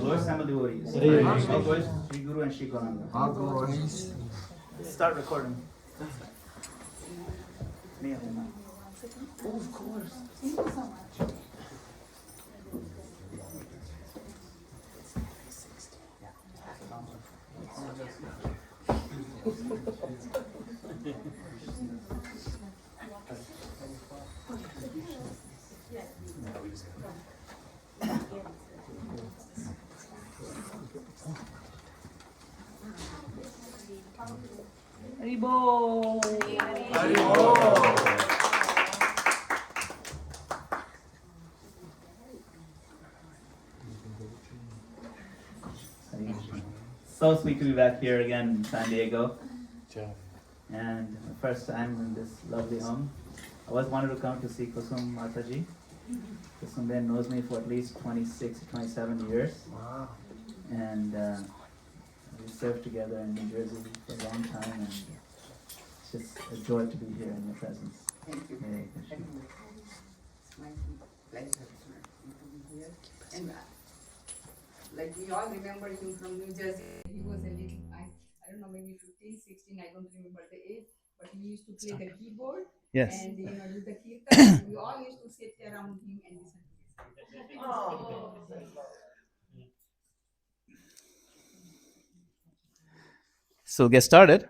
glorious family devotees. All glorious Sri Guru and Sri Gauranga. All glories. Start recording. Oh, of course. Haribo! So sweet to be back here again in San Diego. And the first time in this lovely home. I always wanted to come to see Kusum Mataji. Kusum Ben knows me for at least 26 or 27 years. Wow. And we served together in New Jersey for a long time. And it's just a joy to be here in your presence. Thank you. Hare Thank Krishna. you. It's my pleasure to be here. And like we all remember him from New Jersey. He was a little, I don't know, maybe 15, 16, I don't remember the age, but he used to play the keyboard. Yes. And do the kirtan. We all used to sit around him and listen to his. Oh. So we'll get started.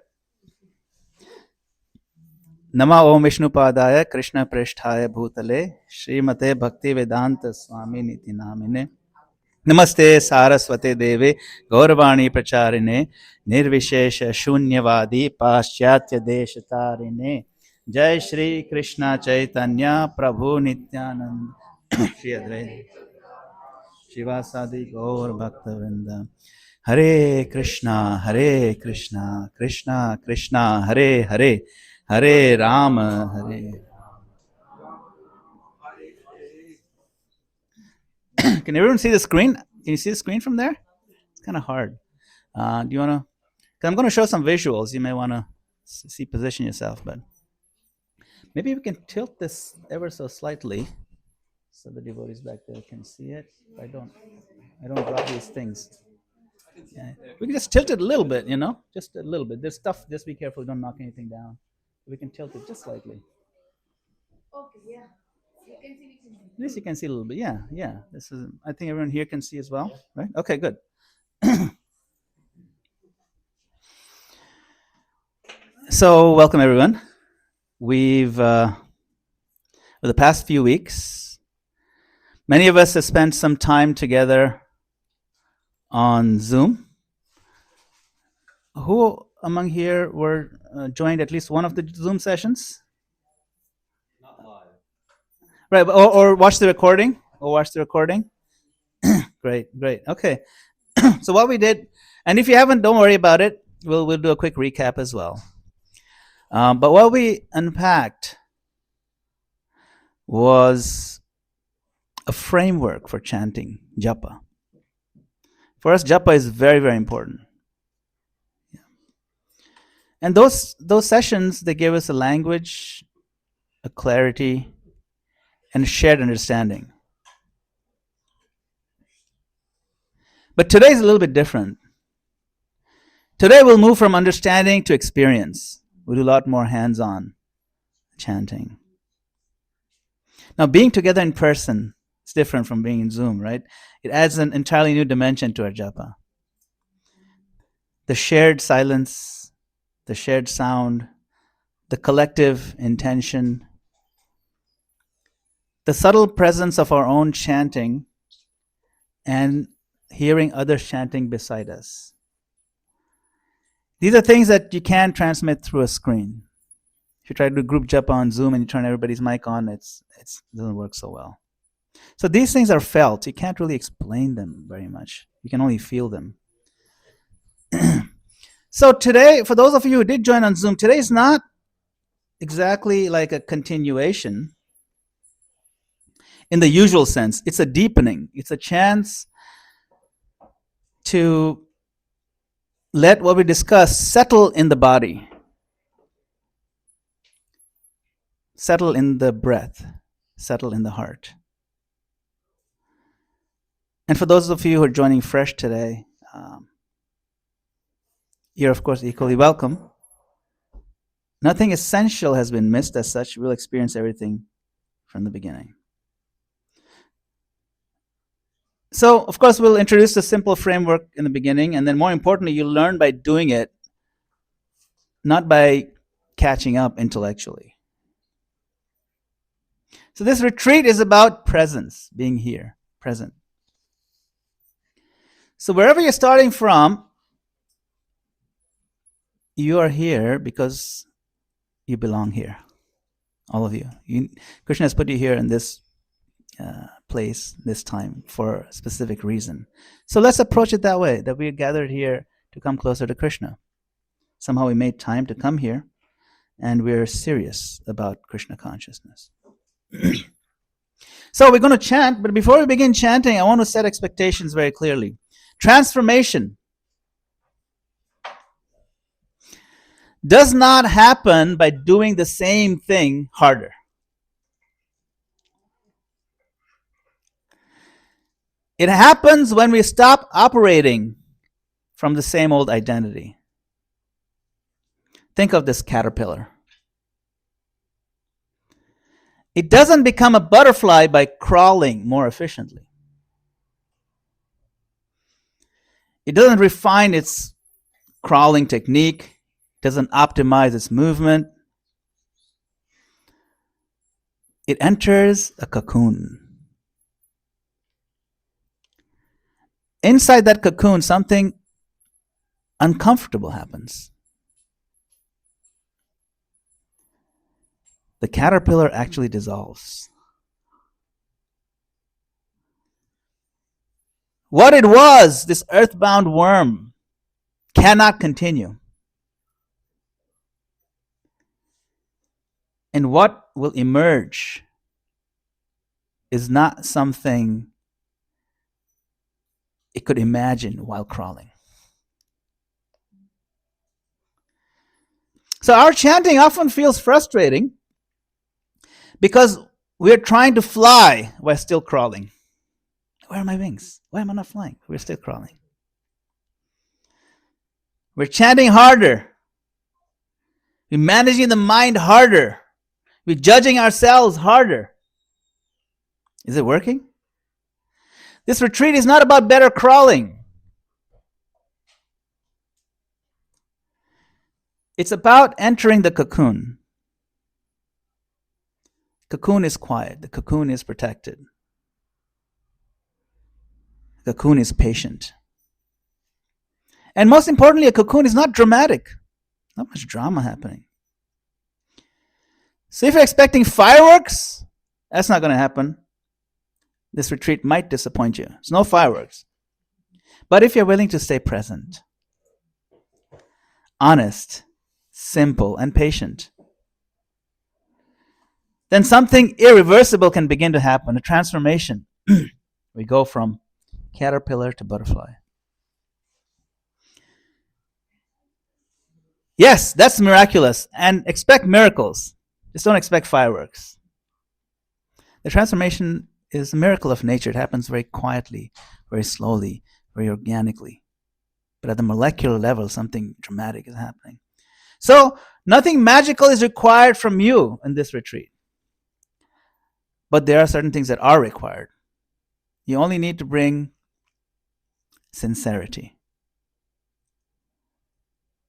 Nama Om Vishnupadaya Krishna Prishthaya Bhutale Srimate Bhakti Vedanta Swami Niti Namine Namaste Saraswate Deve Gauravani Pracharine Nirvishesha Shunyavadi Paschatya Deshatarine Jai Shri Krishna Chaitanya Prabhu Nityananda Shri Advaita Shivasadi Gaur Bhaktavinda Hare Krishna Krishna Krishna Hare Hare Hare Rama Hare. Can everyone see the screen? Can you see the screen from there? It's kind of hard. Do you want to? Because I'm going to show some visuals. You may want to see, position yourself, but maybe we can tilt this ever so slightly so the devotees back there can see it. I don't drop these things. Yeah. We can just tilt it a little bit, just a little bit. There's stuff. Just be careful, don't knock anything down. We can tilt it just slightly. Okay, yeah. You can see. At least you can see a little bit. Yeah. This is. I think everyone here can see as well, right? Okay, good. So, welcome everyone. We've, for the past few weeks, many of us have spent some time together on Zoom. Who among here were joined at least one of the Zoom sessions? Not live. Right, or watch the recording? Great. Okay. So what we did, and if you haven't, don't worry about it. We'll do a quick recap as well. But what we unpacked was a framework for chanting Japa. For us, Japa is very, very important. Yeah. And those sessions, they gave us a language, a clarity, and a shared understanding. But today is a little bit different. Today we'll move from understanding to experience. We'll do a lot more hands-on chanting. Now, being together in person is different from being in Zoom, right? It adds an entirely new dimension to our japa. The shared silence, the shared sound, the collective intention, the subtle presence of our own chanting, and hearing others chanting beside us. These are things that you can't transmit through a screen. If you try to do group japa on Zoom and you turn everybody's mic on, it doesn't work so well. So these things are felt. You can't really explain them very much. You can only feel them. So today, for those of you who did join on Zoom, today is not exactly like a continuation in the usual sense. It's a deepening. It's a chance to let what we discuss settle in the body, settle in the breath, settle in the heart. And for those of you who are joining fresh today, you're of course equally welcome. Nothing essential has been missed as such. We'll experience everything from the beginning. So, of course, we'll introduce a simple framework in the beginning, and then more importantly, you'll learn by doing it, not by catching up intellectually. So this retreat is about presence, being here, present. So wherever you're starting from, you are here because you belong here. All of you. Krishna has put you here in this place, this time, for a specific reason. So let's approach it that way, that we are gathered here to come closer to Krishna. Somehow we made time to come here, and we're serious about Krishna consciousness. So we're going to chant, but before we begin chanting, I want to set expectations very clearly. Transformation does not happen by doing the same thing harder. It happens when we stop operating from the same old identity. Think of this caterpillar. It doesn't become a butterfly by crawling more efficiently. It doesn't refine its crawling technique, doesn't optimize its movement. It enters a cocoon. Inside that cocoon, something uncomfortable happens. The caterpillar actually dissolves. What it was, this earthbound worm, cannot continue. And what will emerge is not something it could imagine while crawling. So our chanting often feels frustrating because we're trying to fly while still crawling. Where are my wings? Why am I not flying? We're still crawling. We're chanting harder. We're managing the mind harder. We're judging ourselves harder. Is it working? This retreat is not about better crawling. It's about entering the cocoon. Cocoon is quiet. The cocoon is protected. The cocoon is patient. And most importantly, a cocoon is not dramatic. Not much drama happening. So if you're expecting fireworks, that's not going to happen. This retreat might disappoint you. There's no fireworks. But if you're willing to stay present, honest, simple, and patient, then something irreversible can begin to happen, a transformation. We go from caterpillar to butterfly. Yes, that's miraculous. And expect miracles. Just don't expect fireworks. The transformation is a miracle of nature. It happens very quietly, very slowly, very organically. But at the molecular level, something dramatic is happening. So nothing magical is required from you in this retreat. But there are certain things that are required. You only need to bring sincerity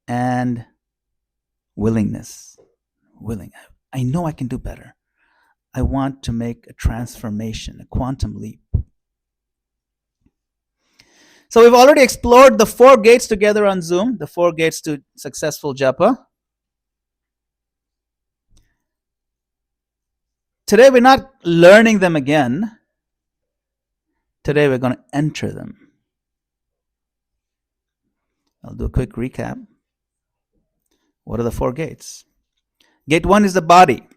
and willingness. I know I can do better. I want to make a transformation, a quantum leap. So we've already explored the 4 gates together on Zoom, the 4 gates to successful Japa. Today we're not learning them again. Today we're going to enter them. I'll do a quick recap. What are the 4 gates? Gate 1 is the body.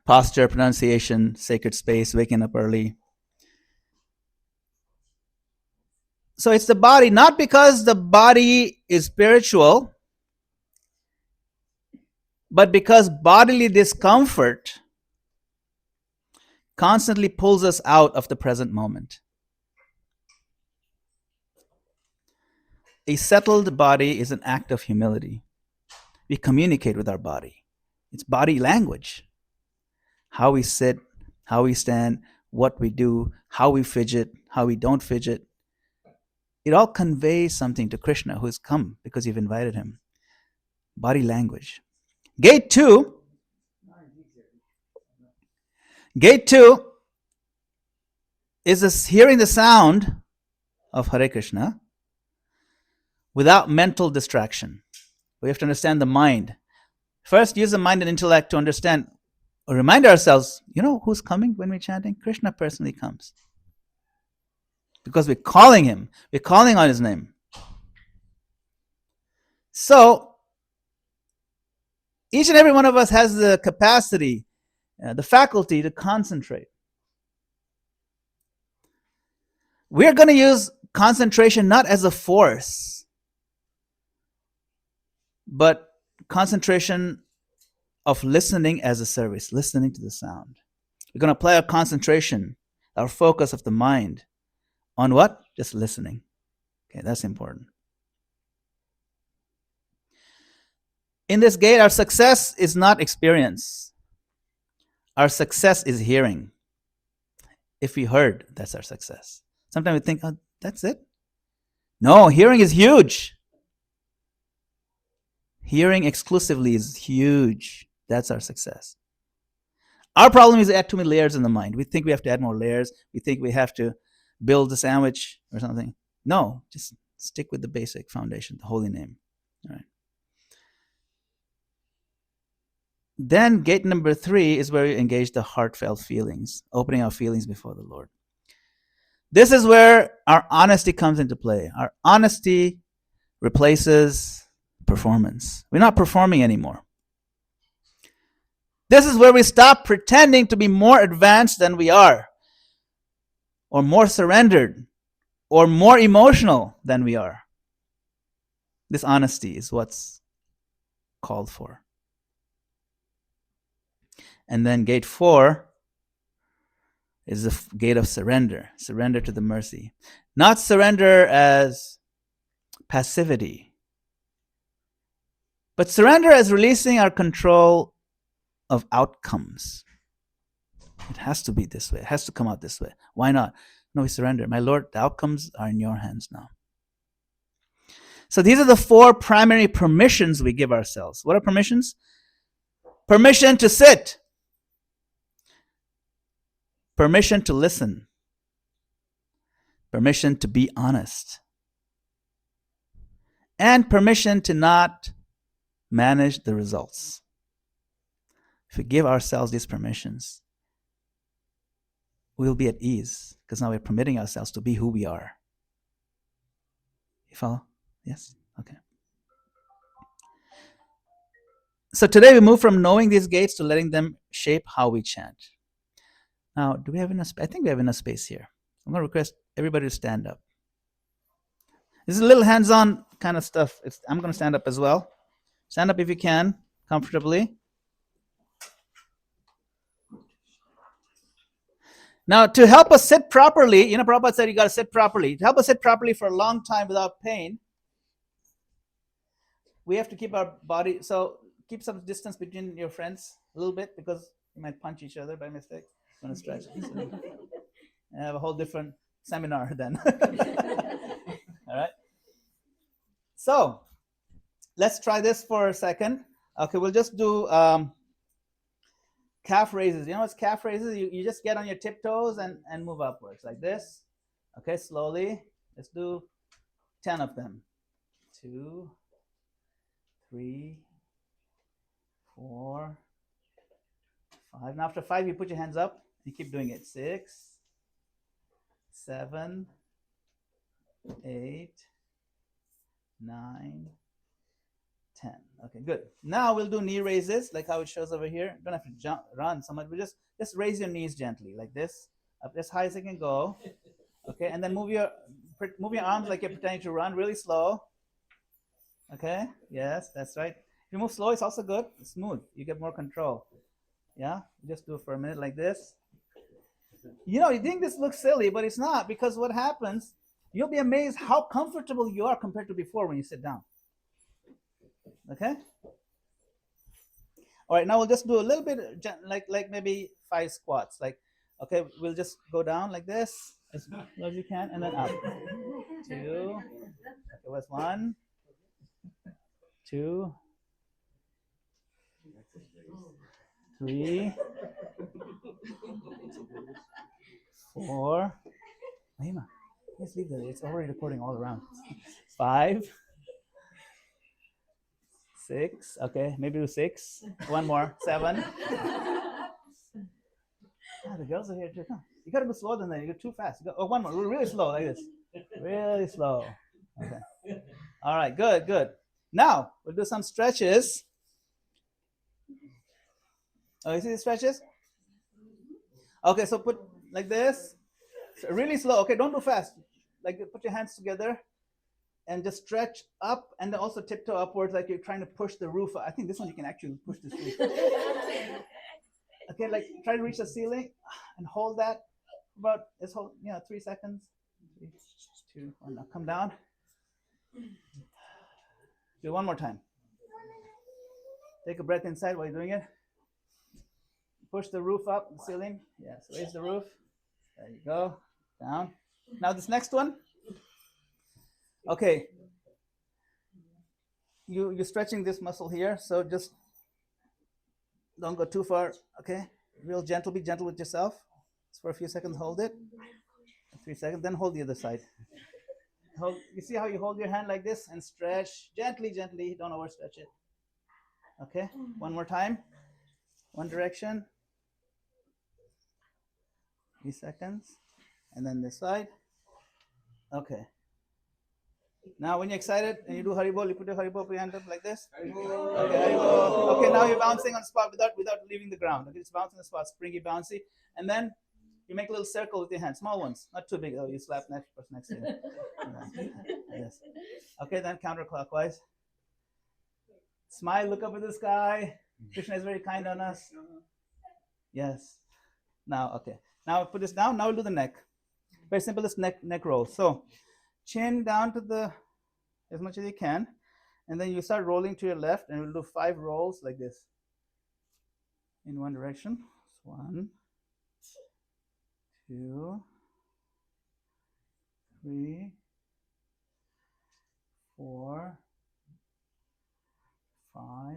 Posture, pronunciation, sacred space, waking up early. So it's the body, not because the body is spiritual, but because bodily discomfort constantly pulls us out of the present moment. A settled body is an act of humility. We communicate with our body. It's body language. How we sit, how we stand, what we do, how we fidget, how we don't fidget. It all conveys something to Krishna, who has come because you've invited him. Body language. Gate two is this hearing the sound of Hare Krishna without mental distraction. We have to understand the mind. First, use the mind and intellect to understand, or remind ourselves, you know who's coming when we're chanting? Krishna personally comes. Because we're calling him. We're calling on his name. So, each and every one of us has the capacity, the faculty to concentrate. We're going to use concentration not as a force, but concentration of listening as a service, listening to the sound. We're going to apply our concentration, our focus of the mind on what? Just listening. Okay, that's important. In this gate, our success is not experience. Our success is hearing. If we heard, that's our success. Sometimes we think, oh, that's it. No, hearing is huge. Hearing exclusively is huge. That's our success. Our problem is to add too many layers in the mind. We think we have to add more layers. We think we have to build a sandwich or something. No, just stick with the basic foundation, the holy name. All right. Then gate number 3 is where we engage the heartfelt feelings, opening our feelings before the Lord. This is where our honesty comes into play. Our honesty replaces performance. We're not performing anymore. This is where we stop pretending to be more advanced than we are, or more surrendered, or more emotional than we are. This honesty is what's called for. And then gate 4 is the gate of surrender. Surrender to the mercy. Not surrender as passivity, but surrender as releasing our control of outcomes. It has to be this way. It has to come out this way. Why not? No, we surrender. My Lord, the outcomes are in your hands now. So these are the 4 primary permissions we give ourselves. What are permissions? Permission to sit. Permission to listen. Permission to be honest. And permission to not manage the results. If we give ourselves these permissions, we'll be at ease, because now we're permitting ourselves to be who we are. You follow? Yes? Okay. So today we move from knowing these gates to letting them shape how we chant. Now, do we have enough space? I think we have enough space here. I'm going to request everybody to stand up. This is a little hands-on kind of stuff. I'm going to stand up as well. Stand up if you can, comfortably. Now, to help us sit properly, Prabhupada said you got to sit properly. To help us sit properly for a long time without pain, we have to keep our body, so keep some distance between your friends a little bit, because you might punch each other by mistake. Want to stretch. I have a whole different seminar then. All right. So let's try this for a second. Okay, we'll just do calf raises. You know what's calf raises? You just get on your tiptoes and move upwards like this. Okay, slowly. Let's do 10 of them. 2, 3, 4, 5. Now after 5, you put your hands up. You keep doing it. 6, 7, 8, 9, 10. Okay, good. Now we'll do knee raises, like how it shows over here. You don't have to jump, run so much. But just raise your knees gently, like this, up as high as you can go. Okay, and then move your arms like you're pretending to run, really slow. Okay, yes, that's right. If you move slow, it's also good. It's smooth. You get more control. Yeah, just do it for a minute like this. You think this looks silly, but it's not, because what happens, you'll be amazed how comfortable you are compared to before when you sit down. Okay? All right, now we'll just do a little bit, like maybe 5 squats. Like, okay, we'll just go down like this as low as you can, and then up. 2. Okay, what's 1, 2, 3, 4. Mahima, please leave that. It's already recording all around. 5, 6. Okay, maybe do 6. One more. 7. The girls are here too. Come. You gotta go slower than that. You go too fast. You go, one more. Really slow, like this. Really slow. Okay. All right. Good. Good. Now we'll do some stretches. Oh, you see the stretches? Okay. So put like this. So really slow. Okay. Don't do fast. Like, put your hands together and just stretch up, and then also tiptoe upwards, like you're trying to push the roof. I think this one you can actually push this roof. Okay, like try to reach the ceiling and hold that about 3 seconds. 3, 2, 1. Now come down. Do it one more time. Take a breath inside while you're doing it. Push the roof up, the ceiling. Yes, raise the roof. There you go. Down. Now this next one. Okay. You're stretching this muscle here, so just don't go too far. Okay. Real gentle. Be gentle with yourself. Just for a few seconds, hold it. 3 seconds, then hold the other side. You see how you hold your hand like this and stretch gently, gently. Don't overstretch it. Okay. One more time. One direction. 3 seconds. And then this side. Okay. Now when you're excited and you do Haribol, you put your Haribol, put your hand up like this. Okay, Haribol. Okay, now you're bouncing on the spot without leaving the ground. Okay, just bouncing on the spot, springy, bouncy. And then you make a little circle with your hands, small ones, not too big. Oh, you slap next person next to you. Yes. Okay, then counterclockwise. Smile, look up at the sky. Krishna is very kind on us. Yes. Now, okay. Now put this down. Now we'll do the neck. Very simple, this neck roll. So chin down to the as much as you can, and then you start rolling to your left, and we'll do 5 rolls like this in one direction. 1, 2, 3, 4, 5,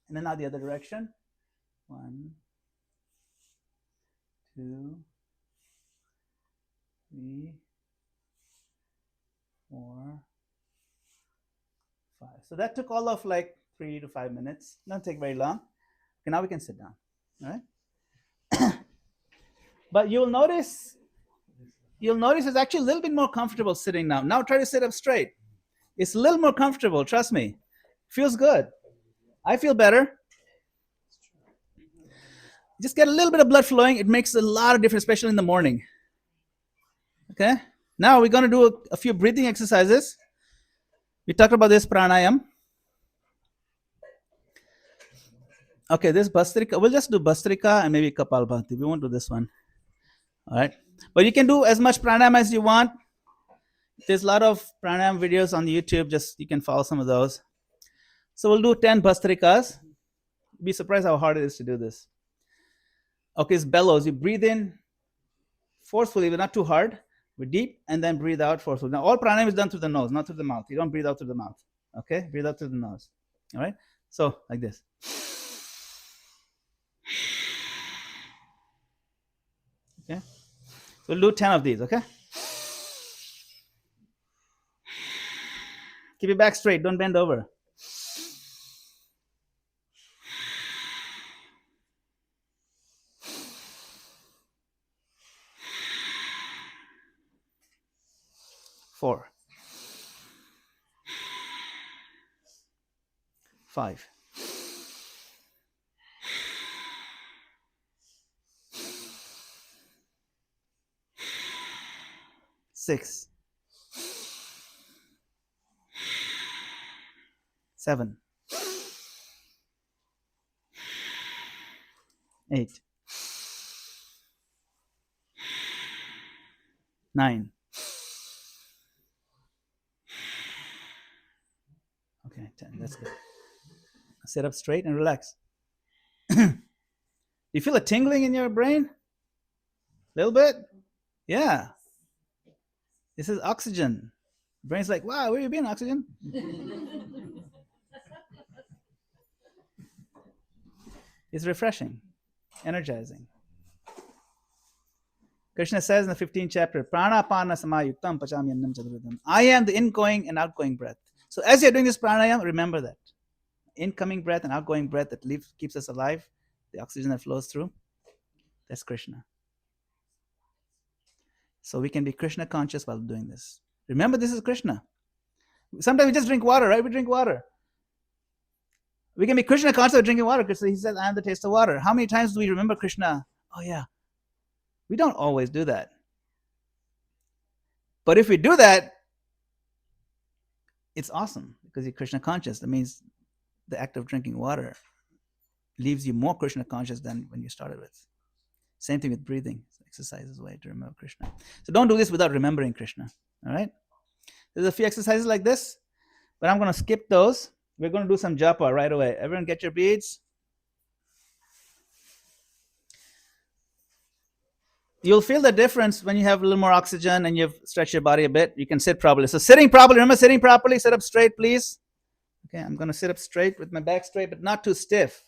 and then now the other direction. 1, 2, 3, 4, 5. So that took all of like 3 to 5 minutes. Don't take very long. Okay, now we can sit down. All right. But you'll notice it's actually a little bit more comfortable sitting now. Now try to sit up straight. It's a little more comfortable. Trust me. Feels good. I feel better. Just get a little bit of blood flowing. It makes a lot of difference, especially in the morning. Okay. Now we're going to do a few breathing exercises. We talked about this pranayam. Okay, this Bhastrika. We'll just do Bhastrika and maybe Kapalbhati. We won't do this one. All right. But you can do as much pranayam as you want. There's a lot of pranayam videos on YouTube. Just you can follow some of those. So we'll do 10 Bhastrikas. Be surprised how hard it is to do this. Okay, it's bellows. You breathe in forcefully, but not too hard. We're deep, and then breathe out forcefully. Now, all pranayam is done through the nose, not through the mouth. You don't breathe out through the mouth. Okay? Breathe out through the nose. All right? So, like this. Okay? So we'll do 10 of these, okay? Keep your back straight. Don't bend over. Four. 5. 6. 7. 8. 9. Okay, 10. That's good. Sit up straight and relax. You feel a tingling in your brain? A little bit? Yeah. This is oxygen. Brain's like, wow, where you been, oxygen? It's refreshing, energizing. Krishna says in the 15th chapter, Pranapana samayuktam pachamyannam chaturvidham. I am the ingoing and outgoing breath. So as you're doing this pranayama, remember that. Incoming breath and outgoing breath that keeps us alive, the oxygen that flows through, that's Krishna. So we can be Krishna conscious while doing this. Remember, this is Krishna. Sometimes we just drink water, right? We drink water. We can be Krishna conscious of drinking water because he says, I am the taste of water. How many times do we remember Krishna? Oh, yeah. We don't always do that. But if we do that, it's awesome because you're Krishna conscious. That means the act of drinking water leaves you more Krishna conscious than when you started with. Same thing with breathing. Exercise is a way to remember Krishna. So don't do this without remembering Krishna. All right? There's a few exercises like this, but I'm going to skip those. We're going to do some japa right away. Everyone get your beads. You'll feel the difference when you have a little more oxygen and you've stretched your body a bit. You can sit properly. So sitting properly, remember sitting properly, sit up straight, please. Okay, I'm going to sit up straight with my back straight, but not too stiff.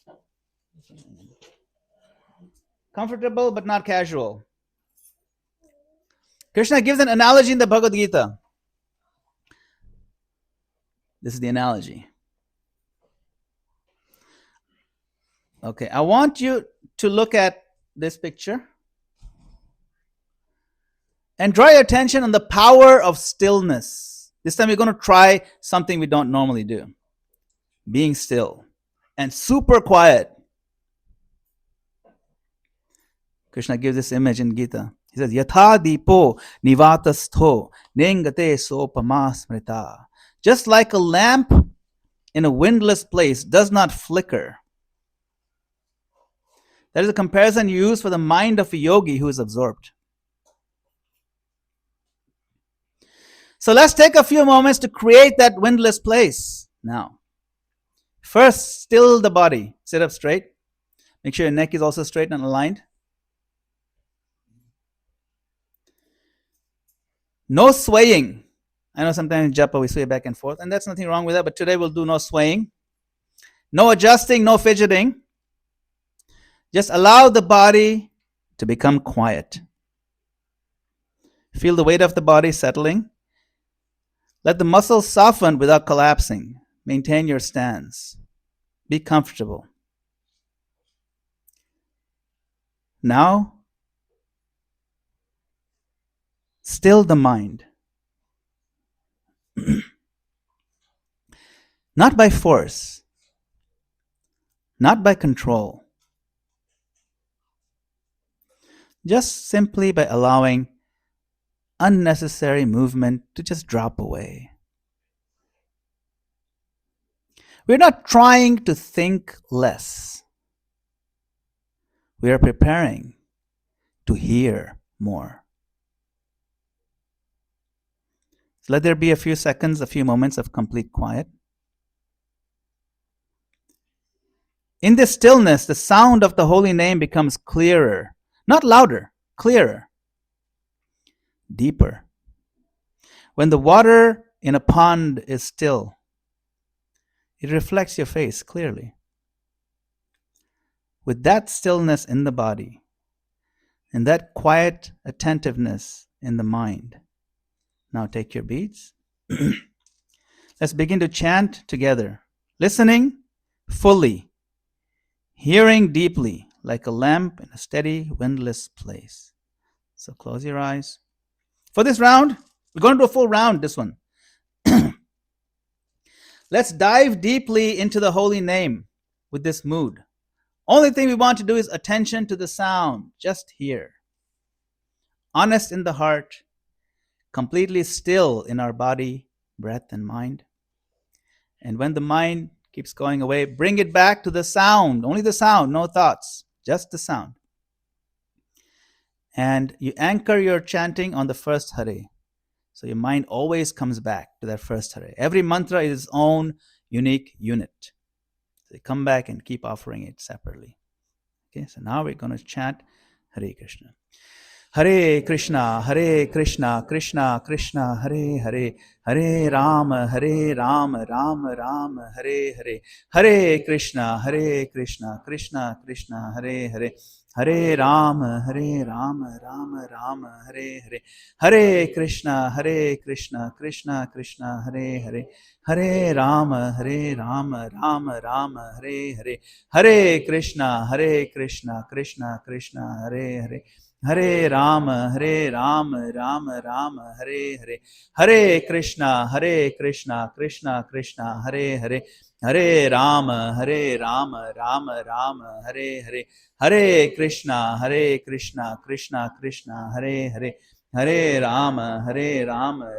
Comfortable, but not casual. Krishna gives an analogy in the Bhagavad Gita. This is the analogy. Okay, I want you to look at this picture and draw your attention on the power of stillness. This time we're going to try something we don't normally do. Being still and super quiet. Krishna gives this image in Gita. He says, Yatha dipo nivatastho nengate sopama smrita. Just like a lamp in a windless place does not flicker. That is a comparison used for the mind of a yogi who is absorbed. So let's take a few moments to create that windless place now. First, still the body. Sit up straight. Make sure your neck is also straight and aligned. No swaying. I know sometimes in Japa we sway back and forth, and that's nothing wrong with that, but today we'll do no swaying. No adjusting, no fidgeting. Just allow the body to become quiet. Feel the weight of the body settling. Let the muscles soften without collapsing. Maintain your stance. Be comfortable. Now, still the mind. Not by force, not by control. Just simply by allowing unnecessary movement to just drop away. We're not trying to think less. We are preparing to hear more. So let there be a few seconds, a few moments of complete quiet. In this stillness, the sound of the holy name becomes clearer, not louder, clearer, deeper. When the water in a pond is still, it reflects your face clearly. With that stillness in the body and that quiet attentiveness in the mind, now take your beads. Let's begin to chant together, listening fully, hearing deeply like a lamp in a steady, windless place. So close your eyes. For this round, we're going to do a full round, this one. Let's dive deeply into the holy name with this mood. Only thing we want to do is attention to the sound, just here. Honest in the heart, completely still in our body, breath, and mind. And when the mind keeps going away, bring it back to the sound, only the sound, no thoughts, just the sound. and you anchor your chanting on the first Hare. So your mind always comes back to that first Hare. Every mantra is its own unique unit. So you come back and keep offering it separately. Okay, so now we're going to chant Hare Krishna. Hare Krishna, Hare Krishna, Krishna Krishna, Hare Hare, Hare Rama, Rama Rama, Hare Hare, Hare Krishna, Krishna Krishna, Hare Hare, Hare Rama, Rama Rama, Hare Hare, Hare Krishna, Krishna Krishna, Hare Hare, Hare Rama, Rama Rama, Hare Hare, Hare Krishna, Krishna Krishna, Hare Hare, Hare Rama, Rama Rama, Hare Hare, Hare Krishna, Krishna Krishna, Hare Hare, Hare Rama, Rama Rama, Hare Hare, Hare Krishna, Krishna Krishna, Hare Hare, Hare Rama,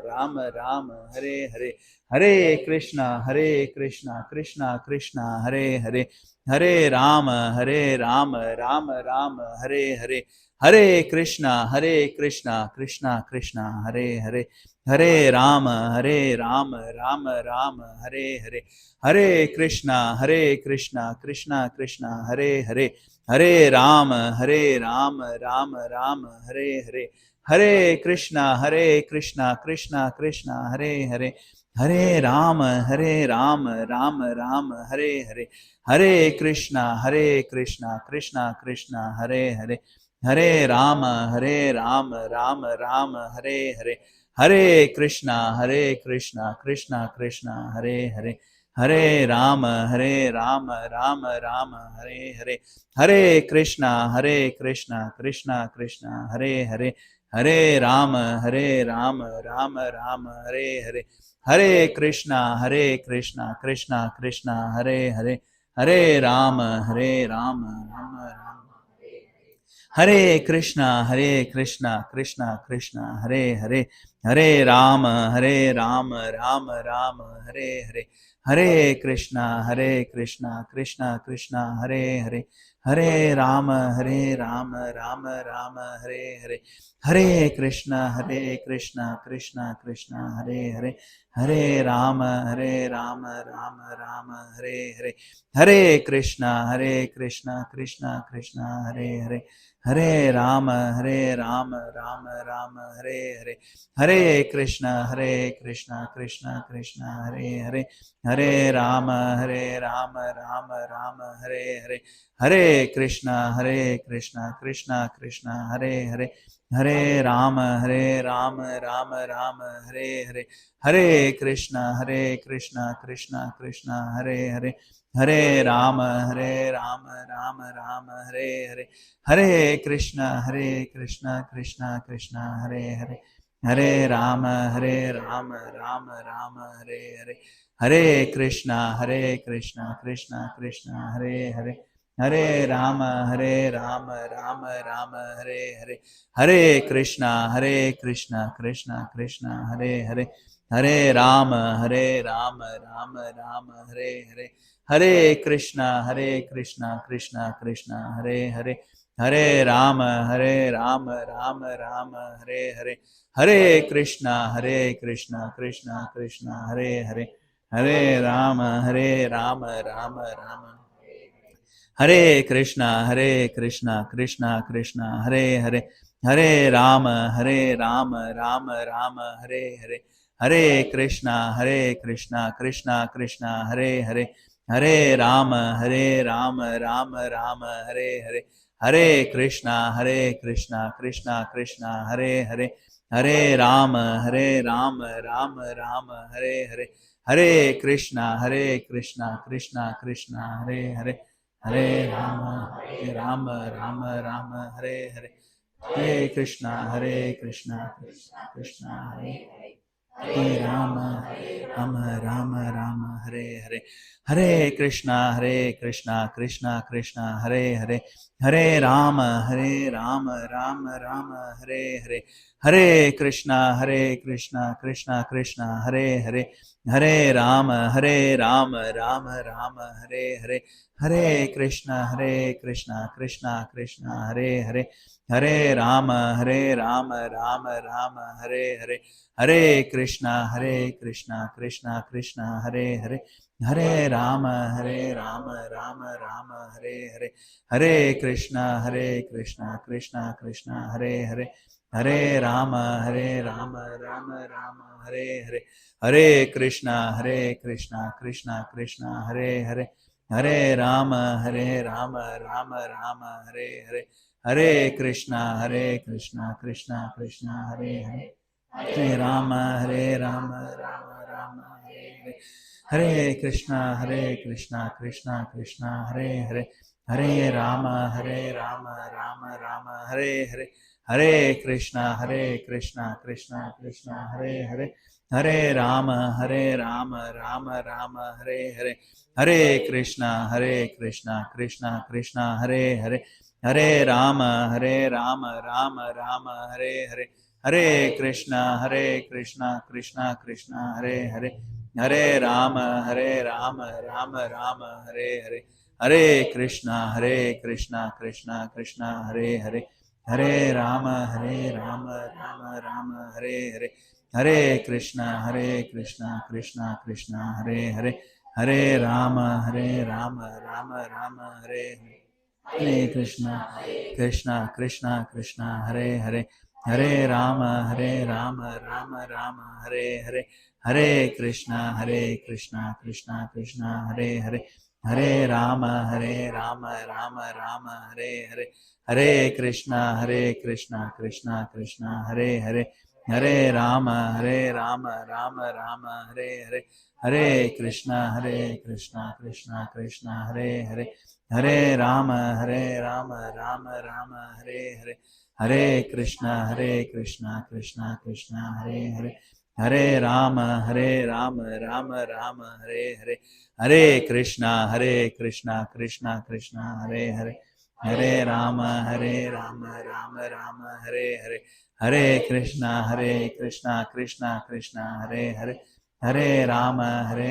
Rama Rama, Hare Hare, Hare Krishna, Krishna Krishna, Hare Hare, Hare Rama, Rama Rama, Hare Hare, Hare Krishna, Krishna Krishna, Hare Hare, Hare Rama, Rama Rama, Hare Hare, Hare Krishna, Krishna Krishna, Hare Hare, Hare Rama, Rama Rama, Hare Hare, Hare Krishna, Krishna Krishna, Hare Hare, Hare Rama, Rama Rama, Hare Hare, Hare Krishna, Krishna Krishna, Hare Hare, Hare Rama, Rama Rama, Hare Hare, Hare Krishna, Krishna Krishna, Hare Hare, Hare Rama, Rama Rama, Hare Hare, Hare Krishna, Krishna Krishna, Hare Hare, Hare Rama, Rama Rama, Hare Hare, Hare Krishna, Krishna Krishna, Hare Hare, Hare Rama, Rama Rama, Hare Krishna, Krishna Krishna, Hare Hare, Hare Rama, Rama Rama, Hare Hare, Hare Krishna, Krishna Krishna, Hare Hare, Hare Rama, Rama Rama, Hare Hare, Hare Krishna, Krishna Krishna, Hare Hare, Hare Rama, Rama Rama, Hare Hare, Hare Krishna, Krishna Krishna, Hare Hare, Hare Rama, Rama Rama, Hare Hare, Hare Krishna, Krishna Krishna, Hare Hare, Hare Rama, Rama Rama, Hare Hare, Hare Krishna, Krishna Krishna, Hare Hare, Hare Rama, Rama Rama, Hare Hare, Hare Krishna, Krishna Krishna, Hare Hare, Hare Rama, Rama Rama, Hare Hare, Hare Krishna, Krishna Krishna, Hare Hare, Hare Rama, Rama Rama, Hare Hare, Hare Krishna, Krishna Krishna, Hare Hare, Hare Rama, Rama Rama, Hare Hare, Hare Krishna, Krishna Krishna, Hare Hare, Hare Rama, Rama Rama, Hare Hare, Hare Krishna, Krishna Krishna, Hare Hare, Hare Rama, Rama Rama, Hare Hare, Hare Krishna, Krishna Krishna, Hare Hare, Hare Rama, Rama Rama, Hare Krishna, Krishna Krishna, Hare Hare, Hare Rama, Rama Rama, Hare Hare, Hare Krishna, Krishna Krishna, Hare Hare, Hare Rama, Rama Rama, Hare Hare, Hare Krishna, Krishna Krishna, Hare Hare, Hare Rama, Rama Rama, Hare Hare, Hare Krishna, Krishna Krishna, Hare Hare, Hare Rama, Rama Rama, Hare Hare, Hare Krishna, Krishna Krishna, Hare Hare Rama, Rama, Hare Hare, Hare Krishna, Krishna Krishna, Hare Hare, Hare Rama, Rama, Hare Hare, Hare Krishna, Krishna Krishna, Hare Hare, Hare Rama, Rama Rama, Hare Hare, Hare Krishna, Krishna Krishna, Hare Hare, Hare Rama, Rama Rama, Hare Hare, Hare Krishna, Krishna Krishna, Hare Hare, Hare Rama, Rama, Hare Hare, Hare Krishna, Krishna Krishna, Hare Hare, Hare Rama, Rama, Hare Hare, Hare Krishna, Krishna Krishna, Hare Hare, Hare Rama, Rama, Hare Hare, Hare Krishna, Krishna Krishna, Hare Hare, Hare Rama, Rama, Hare Hare, Hare Krishna, Krishna Krishna, Hare Hare, Hare Rama, Rama, Hare Hare, Hare Krishna, Krishna Krishna, Hare Hare, Hare Rama, Rama, Hare Hare, Hare Krishna, Krishna Krishna, Hare Hare, Hare Rama, Rama, Hare Hare, Hare Krishna, Krishna Krishna, Hare Hare, Hare Rama, Rama, Hare Hare, Hare Krishna, Krishna Krishna, Hare Hare, Hare Rama, Rama, Hare Hare, Hare Krishna, Krishna Krishna, Hare Hare, Hare Rama, Rama, Hare Hare, Hare Krishna, Krishna, Hare Hare, Hare Rama, Rama, Hare Hare, Hare Krishna, Krishna, Hare Hare, Hare Rama, Rama, Hare Hare, Hare Krishna, Krishna, Hare Hare, Hare Rama, Rama, Hare Hare, Hare Krishna, Krishna, Hare Hare, Hare Rama, Rama, Hare Hare, Hare Krishna, Krishna, Hare Hare, Hare Rama, Rama, Hare Hare, Hare Krishna, Krishna, Hare Hare, Hare Rama, Rama, Hare Hare, Hare Krishna, Krishna, Hare Hare, Hare Rama,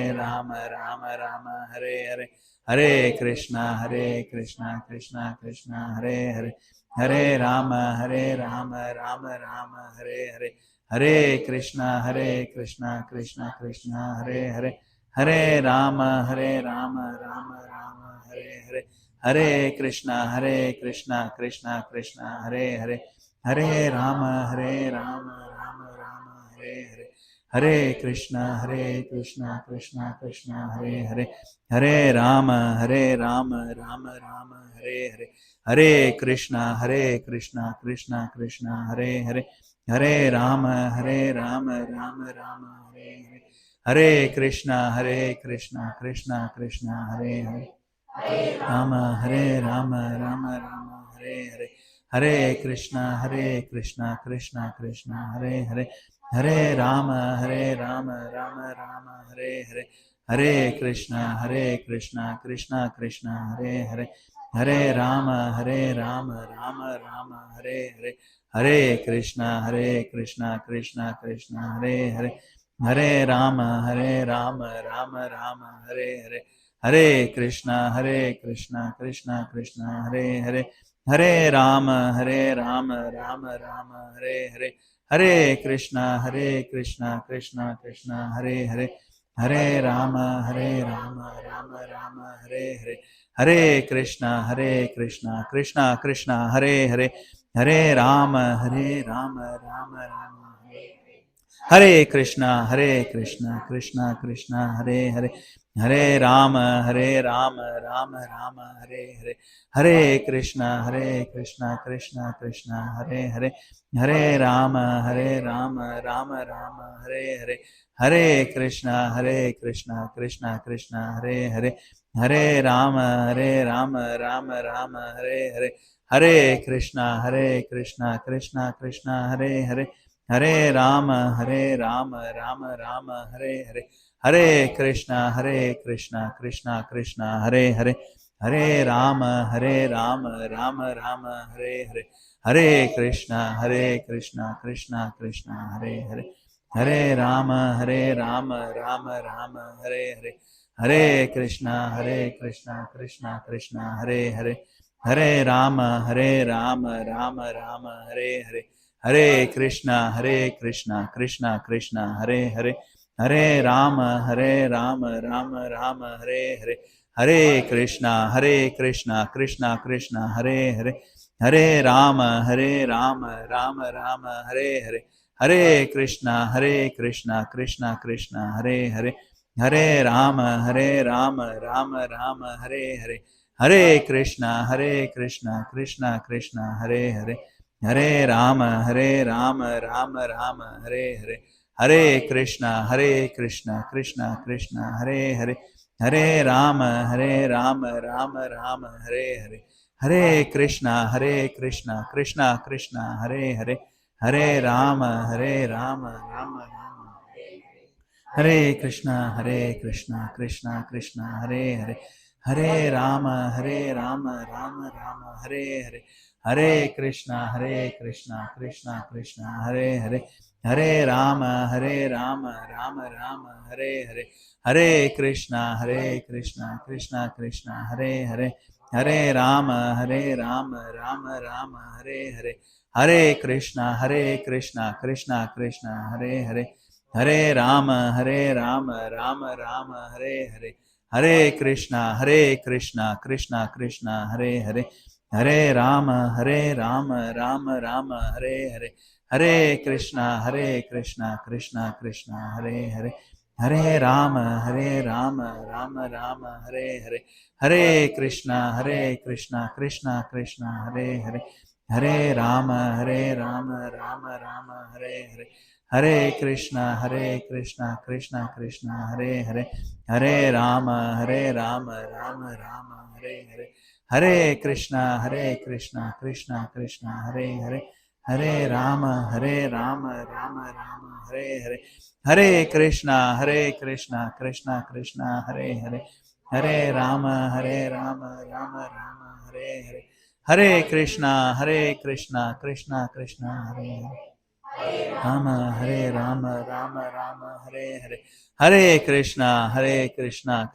Rama, Hare Hare, Hare Krishna, Krishna, Hare Hare, Hare Rama, Rama, Hare Hare, Hare Krishna, Krishna, Hare Hare, Hare Rama, Rama, Hare Hare, Hare Krishna, Krishna, Hare Hare, Hare Rama, Rama, Hare Hare, Hare Krishna, Krishna, Hare Hare, Hare Rama, Rama, Hare Hare, Hare Krishna, Krishna, Hare Hare, Hare Rama, Rama, Hare Hare, Hare Krishna, Krishna, Hare Hare, Rama, Rama, Hare Hare, Hare Krishna, Krishna, Hare Hare, Hare Rama, Rama, Hare Hare, Hare Krishna, Krishna, Hare Hare, Hare Rama, Rama, Hare Hare, Hare Krishna, Krishna, Hare Hare, Hare Rama, Rama, Hare Hare, Hare Krishna, Krishna, Hare Hare, Hare Rama, Rama, Hare Hare, Hare Krishna, Krishna, Hare Hare, Hare Rama, Rama, Hare Hare, Hare Krishna, Krishna, Hare Hare, Hare Rama, Rama, Hare Krishna, Krishna, Hare Hare, Hare Rama, Rama, Hare Hare, Hare Krishna, Krishna, Hare Hare, Hare Rama, Rama, Hare Hare, Hare Krishna, Krishna, Hare Hare, Hare Rama, Rama, Hare Hare, Hare Krishna, Krishna, Hare Hare, Hare Rama, Rama, Hare Hare, Hare Krishna, Krishna, Hare Hare, Hare Rama, Rama, Hare Hare, Hare Krishna, Krishna, Hare Hare, Hare Rama, Rama Rama, Hare Hare, Hare Krishna, Krishna Krishna, Hare Hare, Hare Rama, Rama Rama, Hare Hare, Hare Krishna, Krishna Krishna, Hare Hare, Hare Rama, Rama Rama, Hare Hare, Hare Krishna, Krishna Krishna, Hare Hare, Hare Rama, Rama Rama, Hare Hare, Hare Krishna, Krishna Krishna, Hare Hare, Hare Rama, Rama Rama, Hare Hare, Hare Krishna, Krishna Krishna, Hare Hare, Hare Rama, Rama Rama, Hare Hare, Hare Krishna, Krishna Krishna, Hare Hare, Hare Rama, Rama Rama, Hare Hare, Hare Krishna, Krishna Krishna, Hare Hare, Hare Rama, Rama Rama, Hare Krishna, Krishna Krishna, Hare Hare, Hare Rama, Rama Rama, Hare Hare, Hare Krishna, Krishna Krishna, Hare Hare, Hare Rama, Rama Rama, Hare Hare, Hare Krishna, Krishna Krishna, Hare Hare, Hare Rama, Rama Rama, Hare Hare, Hare Krishna, Krishna Krishna, Hare Hare, Hare Rama, Rama Rama, Hare Hare, Hare Krishna, Krishna Krishna, Hare Hare, Hare Rama, Rama Rama, Hare Hare, Hare Krishna, Krishna Krishna, Hare Hare, Hare Rama, Rama Rama, Hare Hare, Hare Krishna, Krishna Krishna, Hare Hare, Hare Rama, Rama Rama, Hare Hare, Hare Krishna, Krishna Krishna, Hare Hare, Hare Rama, Rama Rama, Hare Hare, Hare Krishna, Krishna Krishna, Hare Hare, Hare Rama, Rama Rama, Hare Hare, Hare Krishna, Krishna Krishna, Hare Hare, Hare Rama, Rama Rama, Hare Hare, Hare Krishna, Krishna Krishna, Hare Hare, Rama, Rama Rama, Hare Hare, Hare Krishna, Krishna Krishna, Hare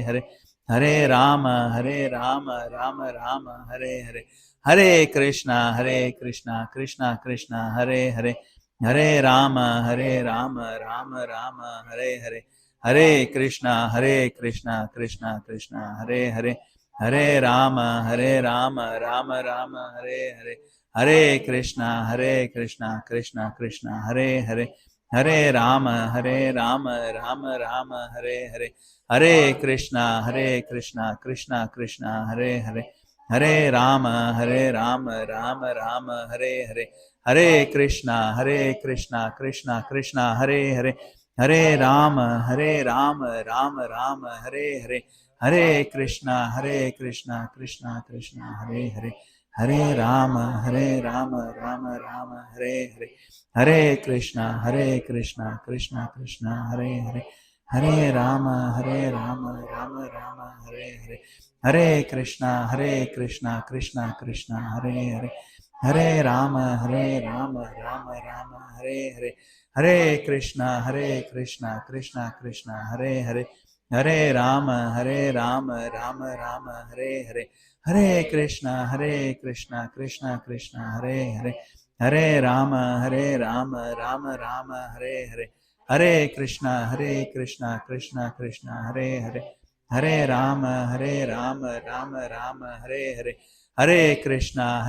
Hare, Hare Rama, Rama Rama, Hare Hare, Hare Krishna, Krishna Krishna, Hare Hare, Hare Rama, Rama Rama, Hare Hare, Hare Krishna, Krishna Krishna, Hare Hare, Hare Rama, Rama Rama, Hare Hare, Hare Krishna, Krishna Krishna, Hare Hare, Hare Rama, Rama Rama, Hare Hare, Hare Krishna, Krishna Krishna, Hare Hare, Hare Rama, Rama Rama, Hare Hare, Hare Krishna, Krishna Krishna, Hare Hare, Hare Rama, Rama Rama, Hare Hare, Hare Krishna, Krishna Krishna, Hare Hare, Hare Rama, Rama Rama, Hare Hare, Hare Krishna, Krishna Krishna, Hare Hare, Hare Rama, Rama Rama, Hare Hare, Hare Krishna, Krishna Krishna, Hare Hare, Hare Rama, Rama Rama, Hare Hare, Hare Krishna, Krishna Krishna, Hare Hare, Hare Rama, Rama Rama, Hare Hare, Hare Krishna, Krishna Krishna, Hare Hare, Hare Rama, Rama Rama, Hare Hare, Hare Krishna, Krishna Krishna, Hare Hare, Hare Rama, Rama Rama, Hare Hare, Hare Krishna,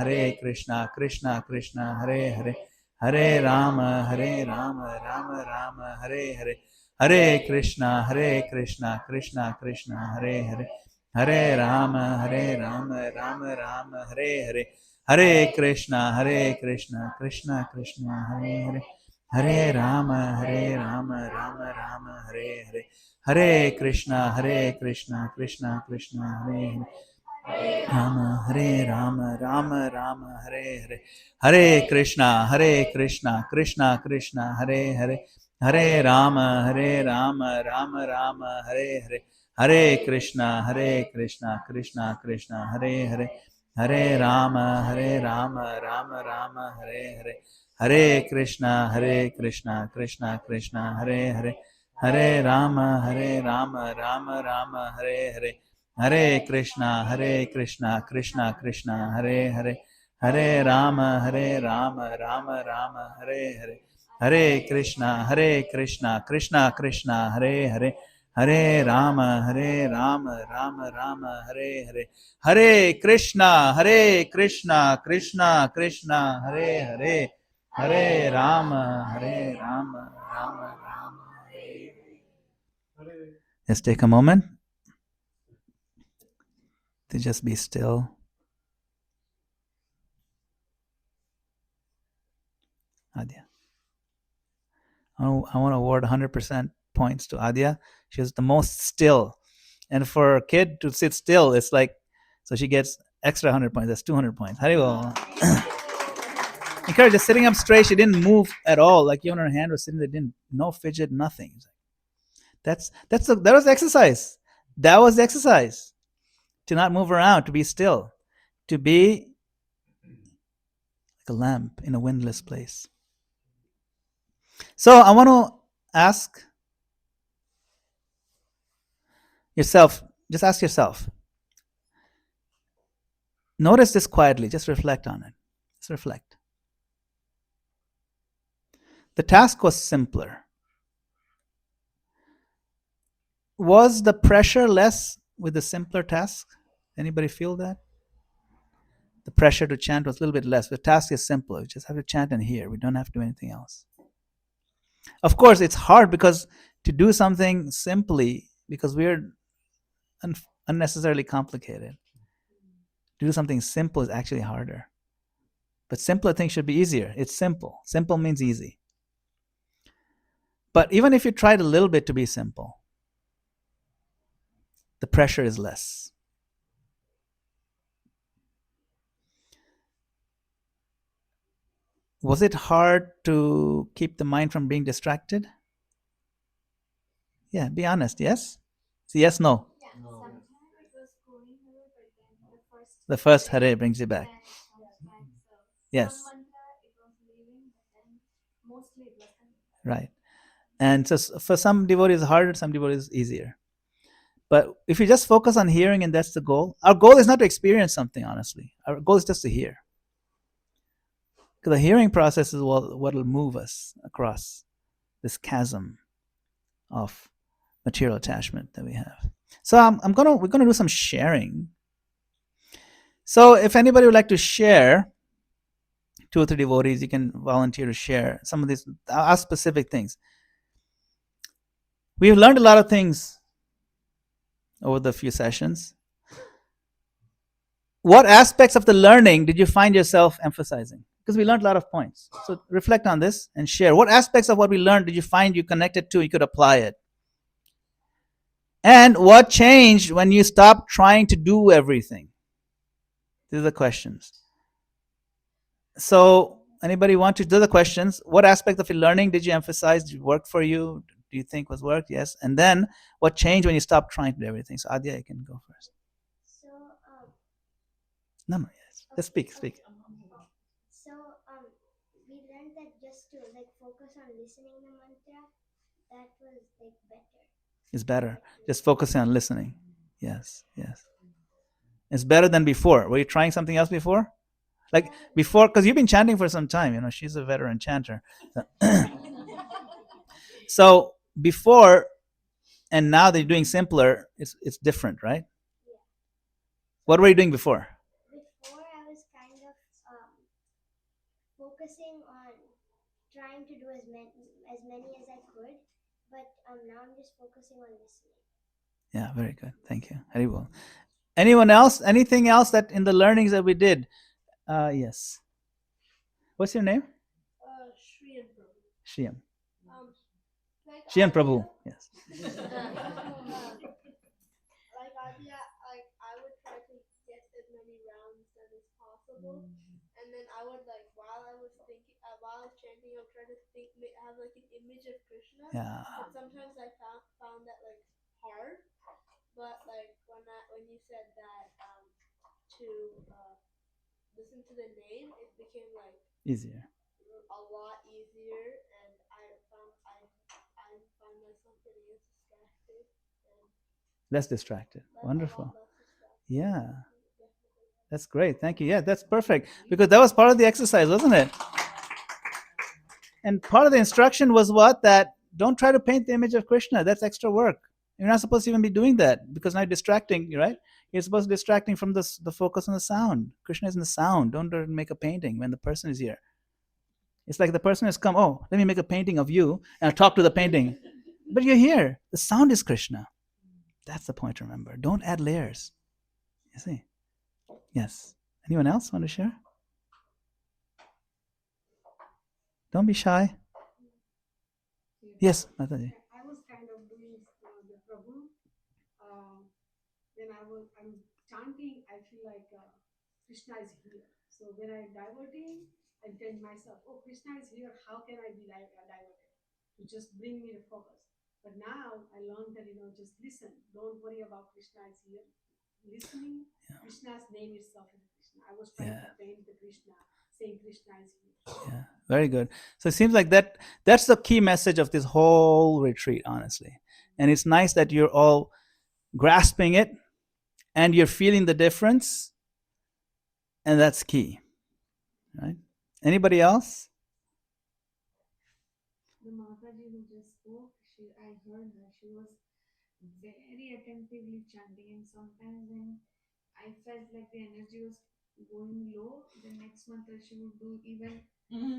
Krishna Krishna, Hare Hare, Hare Rama, Rama Rama, Hare Hare, Hare Krishna, Krishna Krishna, Hare Hare, Hare Rama, Rama Rama, Hare Hare, Hare Krishna, Krishna Krishna, Hare Hare, Hare Rama, Rama Rama, Hare Hare, Hare Krishna, Krishna Krishna, Hare Hare, Rama, Rama Rama, Hare Hare, Hare Krishna, Krishna Krishna, Hare Hare, Hare Rama, Rama Rama, Hare Hare, Hare Krishna, Krishna Krishna, Hare Hare, Hare Rama, Rama Rama, Hare Hare, Hare Krishna, Krishna Krishna, Hare Hare, Hare Rama, Rama Rama, Hare Hare, Hare Krishna, Krishna Krishna, Hare Hare, Hare Rama, Rama Rama, Hare Hare, Hare Krishna, Krishna Krishna, Hare Hare, Hare Rama, Rama Rama, Hare Hare, Hare Krishna, Krishna Krishna, Hare Hare, Hare Rama, Rama Rama, Hare Hare. Let's take a moment to just be still. Adya. I want to award 100% points to Adya. She was the most still. And for a kid to sit still, it's like, so she gets extra 100 points. That's 200 points. Haribol. Encourage, just sitting up straight. She didn't move at all. Like even her hand was sitting there, didn't, no fidget, nothing. That was exercise. That was the exercise. To not move around, to be still, to be like a lamp in a windless place. So I want to ask yourself, just ask yourself. Notice this quietly, just reflect on it. Just reflect. The task was simpler. Was the pressure less with the simpler task? Anybody feel that? The pressure to chant was a little bit less. The task is simpler. We just have to chant and hear. We don't have to do anything else. Of course, it's hard because to do something simply, because we're unnecessarily complicated. To do something simple is actually harder. But simpler things should be easier. It's simple. Simple means easy. But even if you tried a little bit to be simple, the pressure is less. Was it hard to keep the mind from being distracted? Yeah, be honest. Yes? Yes, no? No. The first Hare brings you back. Yes. Right. And so for some devotees, harder, some devotees, easier. But if you just focus on hearing and that's the goal, our goal is not to experience something, honestly. Our goal is just to hear. Because the hearing process is what will move us across this chasm of material attachment that we have. So we're gonna do some sharing. So if anybody would like to share, 2 or 3 devotees, you can volunteer to share some of these. I'll ask specific things. We've learned a lot of things over the few sessions. What aspects of the learning did you find yourself emphasizing? Because we learned a lot of points. So reflect on this and share. What aspects of what we learned did you find you connected to, you could apply it? And what changed when you stopped trying to do everything? These are the questions. So anybody want to do the questions? What aspect of your learning did you emphasize? Did it work for you? Do you think was worked? Yes. And then what changed when you stopped trying to do everything? So Adya, you can go first. So, No, yes. Just speak. so we learned that just to like focus on listening the mantra, that was like better. It's better. Just focusing on listening. Yes. It's better than before. Were you trying something else before? Like before, because you've been chanting for some time. You know, she's a veteran chanter. So before and now that you're doing simpler, it's different, right? Yeah. What were you doing before? Before I was kind of focusing on trying to do as many as I could, but now I'm just focusing on listening. Yeah, very good. Thank you. Very well. Anyone else? Anything else that in the learnings that we did? Yes. What's your name? Shriyam. Shriyam Prabhu. Yes. Like Adya, like I would try to get as many rounds done as possible, and then I would like while I was thinking, while I was chanting, I would try to have like an image of Krishna. Yeah. But sometimes I found that like hard. But like when you said that to listen to the name, it became like Easier. a Less distracted. That's a lot Wonderful. less distracting. Yeah, Definitely. that's great. Thank you. Yeah, that's perfect. Because that was part of the exercise, wasn't it? And part of the instruction was what? That don't try to paint the image of Krishna. That's extra work. You're not supposed to even be doing that because now you're distracting, right? You're supposed to be distracting from the focus on the sound. Krishna is in the sound. Don't try to make a painting when the person is here. It's like the person has come, oh, let me make a painting of you and I'll talk to the painting. But you're here. The sound is Krishna. That's the point to remember. Don't add layers. You see? Yes. Anyone else want to share? Don't be shy. Yes, Mataji. I was kind of doing the Prabhu. When I'm chanting, I feel like Krishna is here. So when I'm diverting, I tell myself, oh, Krishna is here. How can I be diverted? To just bring me the focus. But now I learned that, just listen. Don't worry about Krishna is here. Listening, Krishna's name itself is Krishna. I was trying to paint the Krishna, saying Krishna is here. Yeah, very good. So it seems like that's the key message of this whole retreat, honestly. And it's nice that you're all grasping it and you're feeling the difference, and that's key. Right? Anybody else? The Mataji who just spoke, I heard her. She was very attentively chanting, and sometimes when I felt like the energy was going low, the next mantra she would do even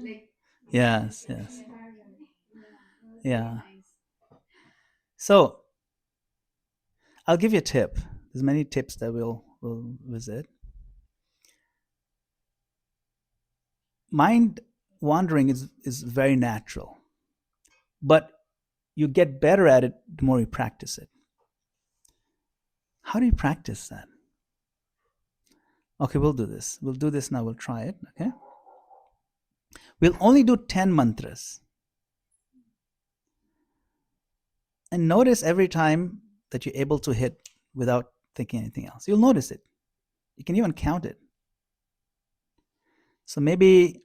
like Yes, even yes. harder. Yeah, that was Yeah. very nice. So I'll give you a tip. There's many tips that we'll visit. Mind wandering is very natural, but you get better at it the more you practice it. How do you practice that? Okay, we'll do this. We'll do this now. We'll try it. Okay. We'll only do 10 mantras. And notice every time that you're able to hit without thinking anything else. You'll notice it. You can even count it. So maybe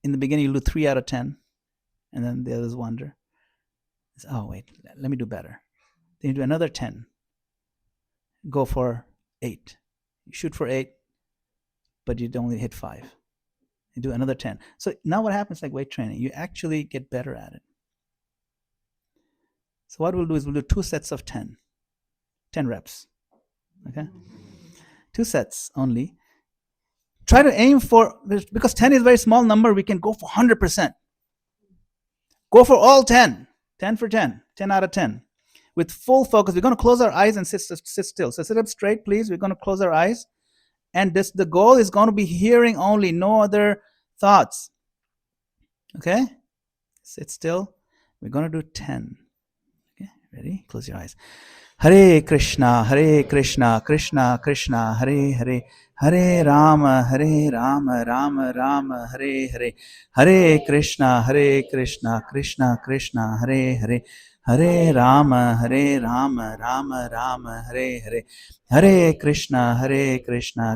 in the beginning you'll do 3 out of 10, and then the others wander. Oh, wait, let me do better. Then you do another 10. Go for 8. You shoot for 8, but you only hit 5. You do another 10. So now what happens, like weight training, you actually get better at it. So what we'll do is we'll do 2 sets of 10 reps. Okay? 2 sets only. Try to aim for, because 10 is a very small number, we can go for 100%. Go for all 10. 10 for 10. 10 out of 10. With full focus. We're going to close our eyes and sit still. So sit up straight, please. We're going to close our eyes. And the goal is going to be hearing only, no other thoughts. Okay? Sit still. We're going to do 10. Okay? Ready? Close your eyes. Hare Krishna, Krishna Krishna, Hare Hare, Hare Rama, Rama Rama, Hare Hare, Hare Krishna, Krishna Krishna, Hare Hare, Hare Rama, Rama Rama, Hare Hare, Hare Krishna,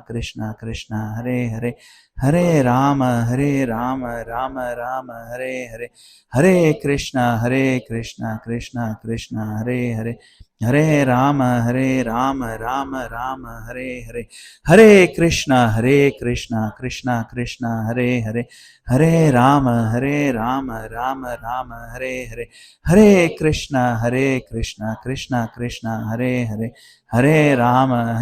Krishna Krishna, Hare Hare, Hare Rama, Rama Rama, Hare Hare, Hare Krishna, Krishna Krishna, Hare Hare, Hare Rama, Rama Rama, Hare Hare, Hare Krishna, Krishna Krishna, Hare Hare, Hare Rama, Rama Hare Hare, Hare Krishna, Krishna Krishna, Hare Hare, Hare Rama,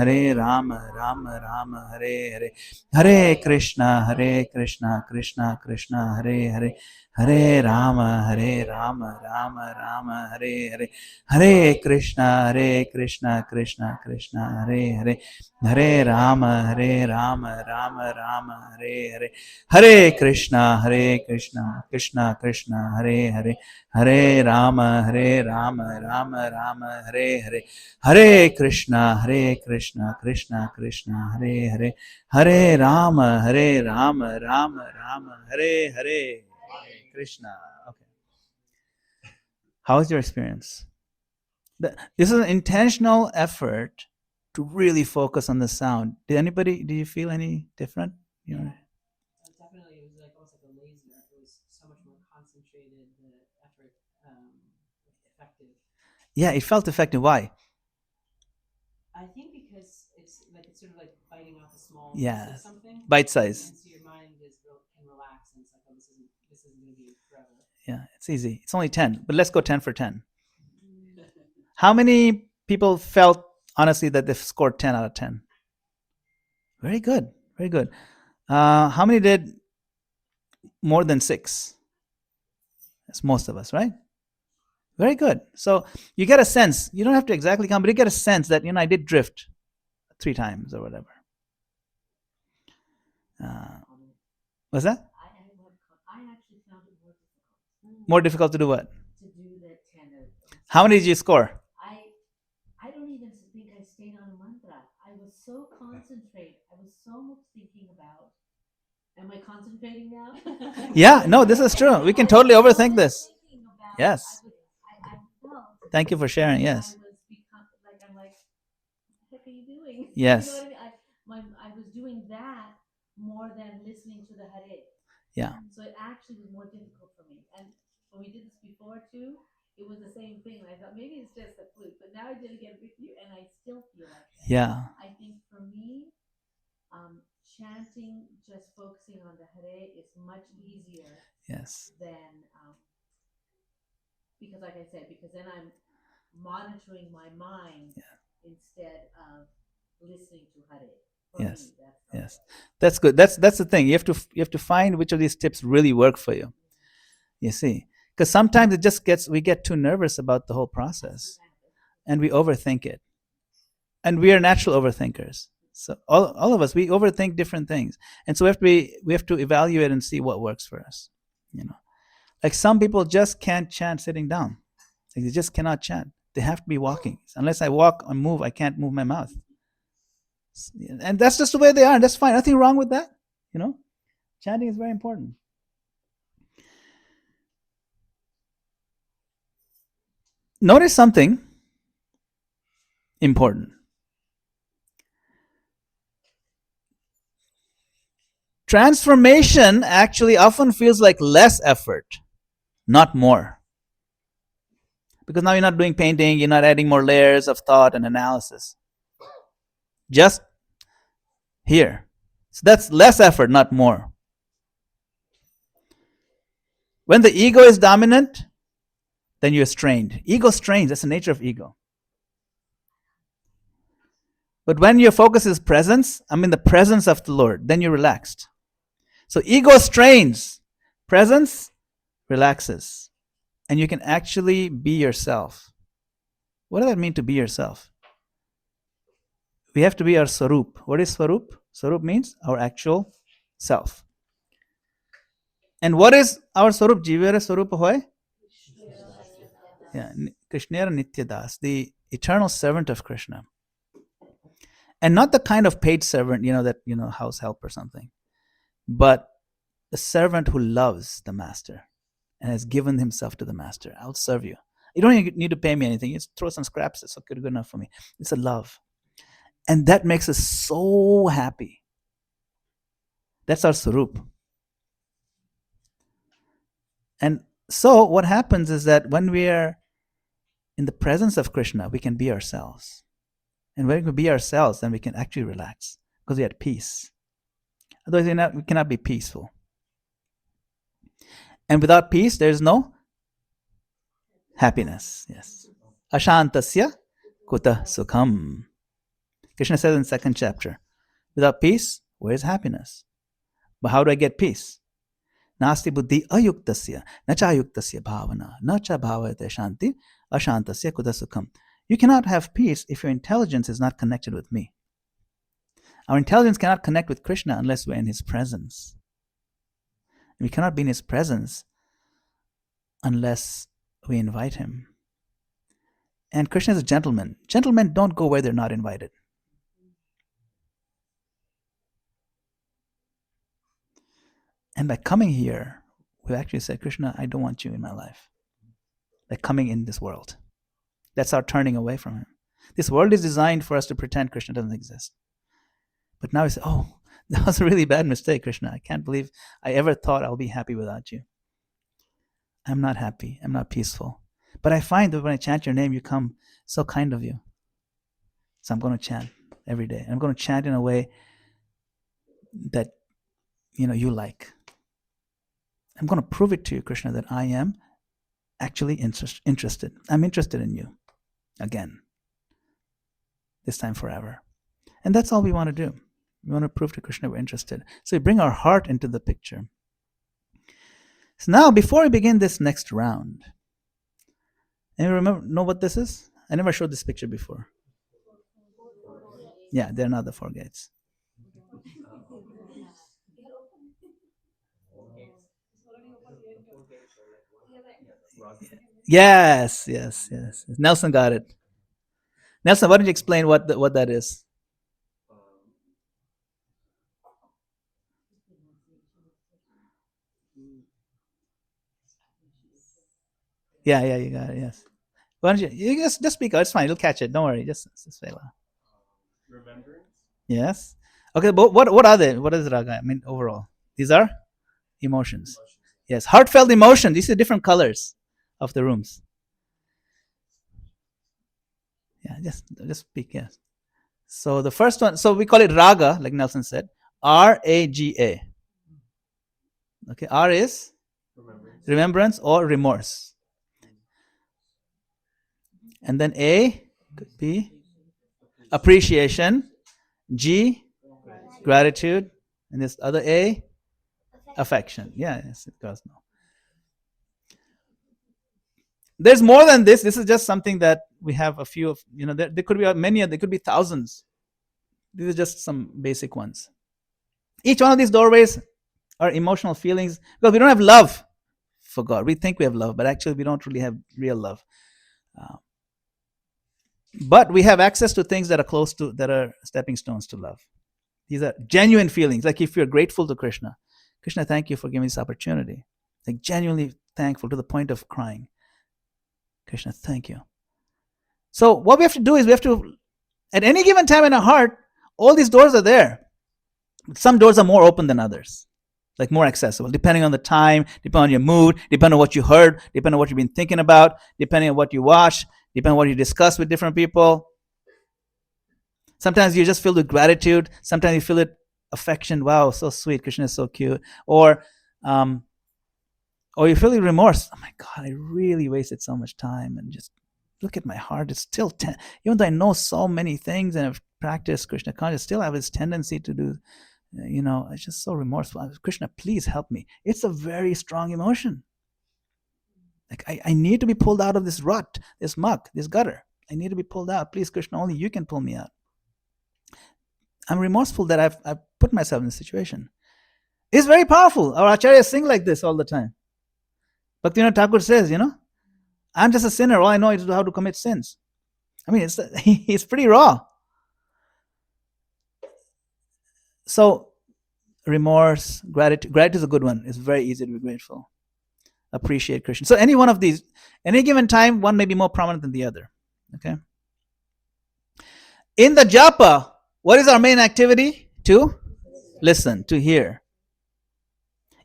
Rama Hare Hare, Hare Krishna, Krishna Krishna, Hare Hare, Hare Rama, Rama Hare Hare, Hare Krishna, Krishna Krishna, Hare Hare, Hare Rama, Rama Hare Hare, Hare Krishna, Krishna Krishna, Hare Hare, Hare Rama, Rama Hare Hare, Hare Krishna, Krishna Krishna, Hare Hare, Hare Rama, Rama Hare Hare, Krishna. Okay. How was your experience? This is an intentional effort to really focus on the sound. Did you feel any different? Definitely, it was like almost like a laser. It was so much more concentrated. The effort, effective. Yeah, it felt effective. Why? I think because it's sort of like biting off a small Yeah. piece of something, Bite size. and so your mind can relax, and it's like, oh, this isn't going to be forever. Yeah, it's easy. It's only 10, but let's go 10 for 10. How many people felt honestly that they've scored 10 out of 10? Very good. Very good. How many did more than 6? That's most of us, right? Very good. So you get a sense. You don't have to exactly count, but you get a sense that, I did drift 3 times or whatever. What's that? I actually found it more difficult. More difficult to do what? To do that 10. How many did you score? I don't even think I stayed on a mantra. I was so concentrated. I was so much thinking about. Am I concentrating now? Yeah, no, this is true. We can totally overthink this. Yes. I felt. Thank you for sharing. Yes. I'm like, what are you doing? Yes. You know what I mean? I was doing that more than listening to the Hare. Yeah. So it actually was more difficult for me. And when we did this before too, it was the same thing. And I thought maybe it's just a fluke, but now I did it again with you, and I still feel like that. Yeah. I think for me, chanting, just focusing on the Hare is much easier. Yes. Than because, like I said, because then I'm monitoring my mind instead of listening to Hare. Yes. Yes. That's good. That's the thing. You have to find which of these tips really work for you. You see, because sometimes we get too nervous about the whole process, and we overthink it. And we are natural overthinkers. So all of us, we overthink different things, and so we have to evaluate and see what works for us. Like some people just can't chant sitting down. Like they just cannot chant. They have to be walking. Unless I walk and move, I can't move my mouth. And that's just the way they are, and that's fine. Nothing wrong with that. Chanting is very important. Notice something important. Transformation actually often feels like less effort, not more. Because now you're not doing painting, you're not adding more layers of thought and analysis. Just here. So that's less effort, not more. When the ego is dominant, then you're strained. Ego strains, that's the nature of ego. But when your focus is presence, the presence of the Lord, then you're relaxed. So ego strains, presence relaxes. And you can actually be yourself. What does that mean to be yourself? We have to be our Swarup. What is Swarup? Swarup means our actual self. And what is our Swarup? Jivera Swarupa hoy? Yeah, Krishnera Nityadas, the eternal servant of Krishna. And not the kind of paid servant, house help or something, but the servant who loves the master and has given himself to the master. I'll serve you. You don't even need to pay me anything. You just throw some scraps. It's okay, good enough for me. It's a love. And that makes us so happy. That's our Swarup. And so what happens is that when we are in the presence of Krishna, we can be ourselves. And when we can be ourselves, then we can actually relax because we are at peace. Otherwise, we cannot be peaceful. And without peace, there is no happiness. Yes. Ashantasya kuta sukham. Krishna says in the 2nd chapter, without peace, where is happiness? But how do I get peace? Nasti buddhi ayuktasya, nacha ayuktasya bhavana, nacha bhavayate shanti, ashantasya kuta sukham. You cannot have peace if your intelligence is not connected with me. Our intelligence cannot connect with Krishna unless we're in his presence. We cannot be in his presence unless we invite him. And Krishna is a gentleman. Gentlemen don't go where they're not invited. And by coming here, we actually said, Krishna, I don't want you in my life. Like coming in this world. That's our turning away from him. This world is designed for us to pretend Krishna doesn't exist. But now we say, oh, that was a really bad mistake, Krishna. I can't believe I ever thought I'll be happy without you. I'm not happy. I'm not peaceful. But I find that when I chant your name, you come so kind of you. So I'm going to chant every day. I'm going to chant in a way that you like. I'm going to prove it to you, Krishna, that I am actually interested. I'm interested in you again. This time forever. And that's all we want to do. We want to prove to Krishna we're interested. So we bring our heart into the picture. So now, before we begin this next round, anyone know what this is? I never showed this picture before. Yeah, they're not the 4 gates. Yes. Nelson got it. Nelson, why don't you explain what that is? Yeah, you got it. Yes. Why don't you just speak out? It's fine. You'll catch it. Don't worry. Just say loud. Remembrance. Yes. Okay, but what are they? What is raga? I mean, overall, these are emotions. Yes, heartfelt emotion. These are different colors of the rooms. Yeah, just speak. Yes. So the first one. So we call it raga, like Nelson said. R-A-G-A. Okay. R is remembrance or remorse. And then A could be appreciation. G, gratitude. And this other A, affection. Yeah, yes, it goes now. There's more than this. This is just something that we have a few of, there could be many, there could be thousands. These are just some basic ones. Each one of these doorways are emotional feelings, because we don't have love for God. We think we have love, but actually we don't really have real love. But we have access to things that are stepping stones to love. These are genuine feelings. Like if you're grateful to Krishna, Krishna, thank you for giving me this opportunity. Like genuinely thankful to the point of crying. Krishna, thank you. So what we have to do is we have to, at any given time in our heart, all these doors are there. Some doors are more open than others, like more accessible, depending on the time, depending on your mood, depending on what you heard, depending on what you've been thinking about, depending on what you watch, depending on what you discuss with different people. Sometimes you just feel with gratitude. Sometimes you feel it affection. Wow, so sweet. Krishna is so cute. Or you feel remorse. Oh my God, I really wasted so much time. And just look at my heart. It's still, even though I know so many things and I've practiced Krishna consciousness, still have this tendency to do, it's just so remorseful. Krishna, please help me. It's a very strong emotion. Like I need to be pulled out of this rut, this muck, this gutter. I need to be pulled out. Please, Krishna, only you can pull me out. I'm remorseful that I've put myself in this situation. It's very powerful. Our acharyas sing like this all the time. Bhaktivinoda Thakur says, I'm just a sinner. All I know is how to commit sins. I mean, it's pretty raw. So, remorse, gratitude. Gratitude is a good one. It's very easy to be grateful. Appreciate Krishna. So, any one of these, any given time, one may be more prominent than the other. Okay. In the Japa, what is our main activity? To listen, to hear.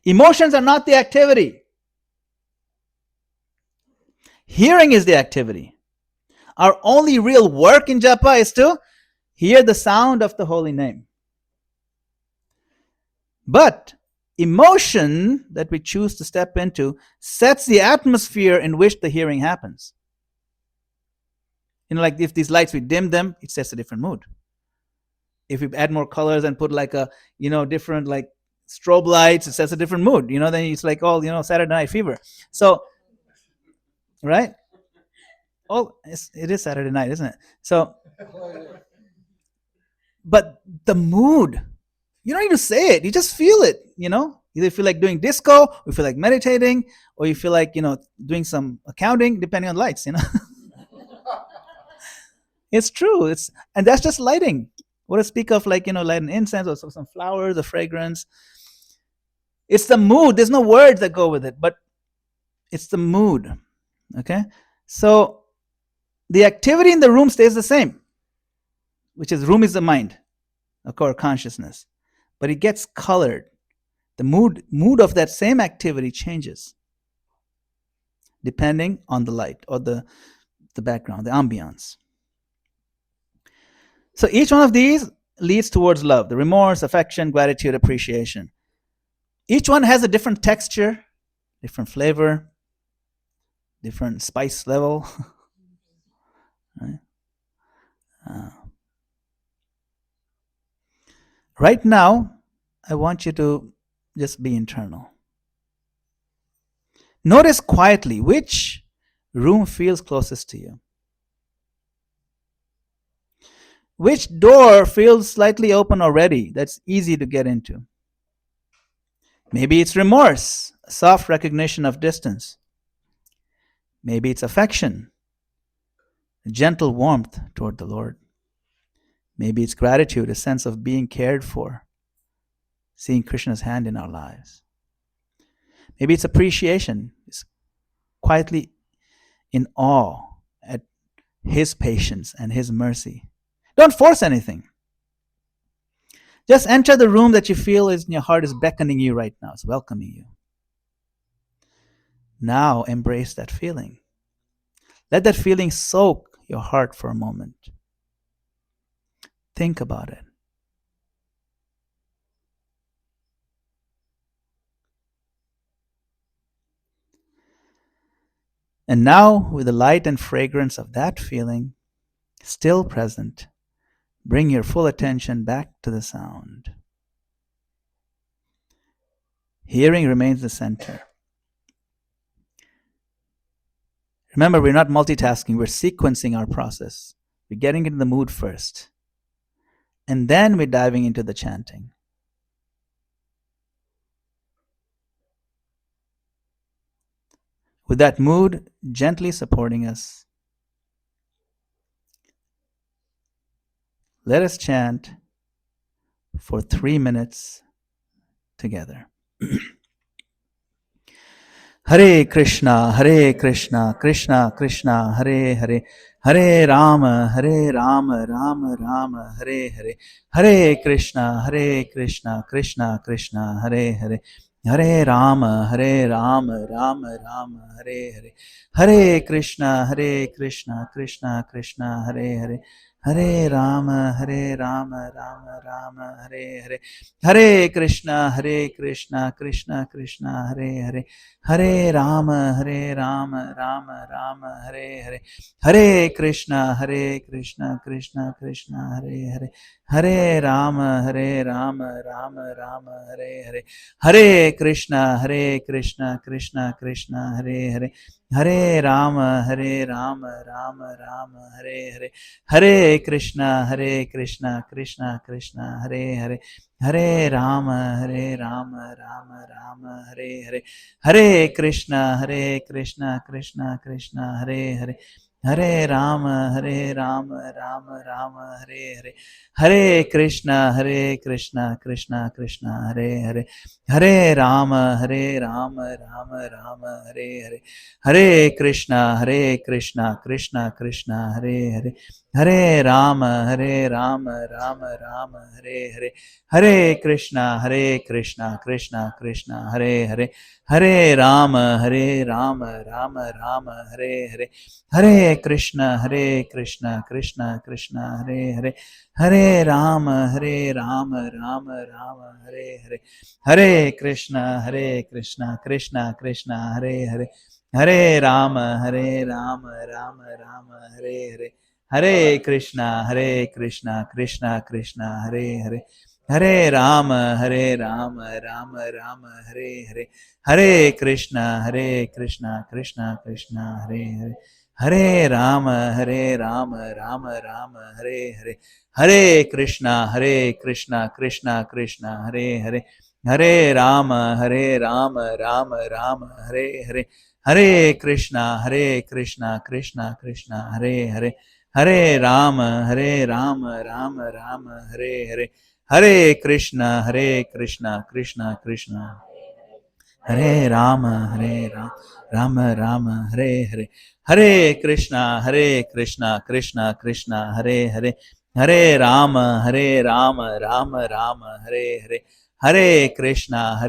Emotions are not the activity. Hearing is the activity. Our only real work in Japa is to hear the sound of the holy name. But emotion that we choose to step into sets the atmosphere in which the hearing happens. Like if these lights, we dim them, it sets a different mood. If we add more colors and put like a, different like strobe lights, it sets a different mood. Then it's like all, Saturday Night Fever. So, right? Oh, it is Saturday night, isn't it? So, but the mood, you don't need to say it. You just feel it, Either you feel like doing disco, or you feel like meditating, or you feel like, doing some accounting, depending on lights, It's true. And that's just lighting. What to speak of like, lighting incense or some flowers, a fragrance. It's the mood. There's no words that go with it, but it's the mood. Okay? So the activity in the room stays the same, which is room is the mind, or consciousness. But it gets colored. The mood of that same activity changes. depending on the light or the background, the ambiance. So each one of these leads towards love, the remorse, affection, gratitude, appreciation. Each one has a different texture, different flavor, different spice level. Right? Right now, I want you to just be internal. Notice quietly which room feels closest to you. Which door feels slightly open already that's easy to get into? Maybe it's remorse, a soft recognition of distance. Maybe it's affection, a gentle warmth toward the Lord. Maybe it's gratitude, a sense of being cared for, seeing Krishna's hand in our lives. Maybe it's appreciation, it's quietly in awe at His patience and His mercy. Don't force anything. Just enter the room that you feel is in your heart is beckoning you right now. It's welcoming you. Now embrace that feeling. Let that feeling soak your heart for a moment. Think about it. And now, with the light and fragrance of that feeling still present, bring your full attention back to the sound. Hearing remains the center. Remember, we're not multitasking, we're sequencing our process. We're getting into the mood first. And then we're diving into the chanting. With that mood gently supporting us, let us chant for 3 minutes together. Hare Krishna, Krishna Krishna, Hare Hare, Hare Rama, Rama Rama, Hare Hare, Hare Krishna, Krishna Krishna, Hare Hare, Hare Rama, Rama Rama, Hare Hare, Hare Krishna, Krishna Krishna, Hare Hare, Hare Rama, Rama Rama, Hare Hare, Hare Krishna, Krishna Krishna, Hare Hare, Hare Rama, Rama Rama, Hare Hare, Hare Krishna, Krishna Krishna, Hare Hare, Hare Rama, Rama Hare Hare, Hare Krishna, Krishna Krishna, Hare Hare, Hare Rama, Rama Hare Hare, Hare Krishna, Krishna Krishna, Hare Hare, Hare Rama, Rama Hare Hare, Hare Krishna, Krishna Krishna, Hare Hare, Hare Rama, Rama Hare Hare, Hare Krishna, Krishna Krishna, Hare Hare, Hare Rama, Rama Hare Hare, Hare Krishna, Krishna Krishna, Hare Hare, Hare Rama, Rama Hare Hare, Hare Krishna, Krishna Krishna, Hare Hare, Hare Rama, Rama Hare Hare, Hare Krishna, Krishna Krishna, Hare Hare, Hare Rama, Rama Hare Hare, Hare Krishna, Krishna Krishna, Hare Hare, Hare Rama, Rama Hare Hare, Hare Krishna, Krishna Krishna, Hare Hare, Hare Rama, Rama Hare Hare, Hare Krishna, Krishna Krishna, Hare Hare, Hare Rama, Rama Hare Hare, Hare Krishna, Krishna Krishna, Hare Hare, Hare Rama, Rama Hare Hare, Hare Krishna, Krishna Krishna, Hare Hare, Hare Rama, Rama Hare Hare, Hare Krishna, Krishna Krishna, Hare Rama, Rama Hare Hare, Hare Krishna, Krishna Krishna, Hare Hare, Hare Rama, Rama Hare Hare, Hare Krishna,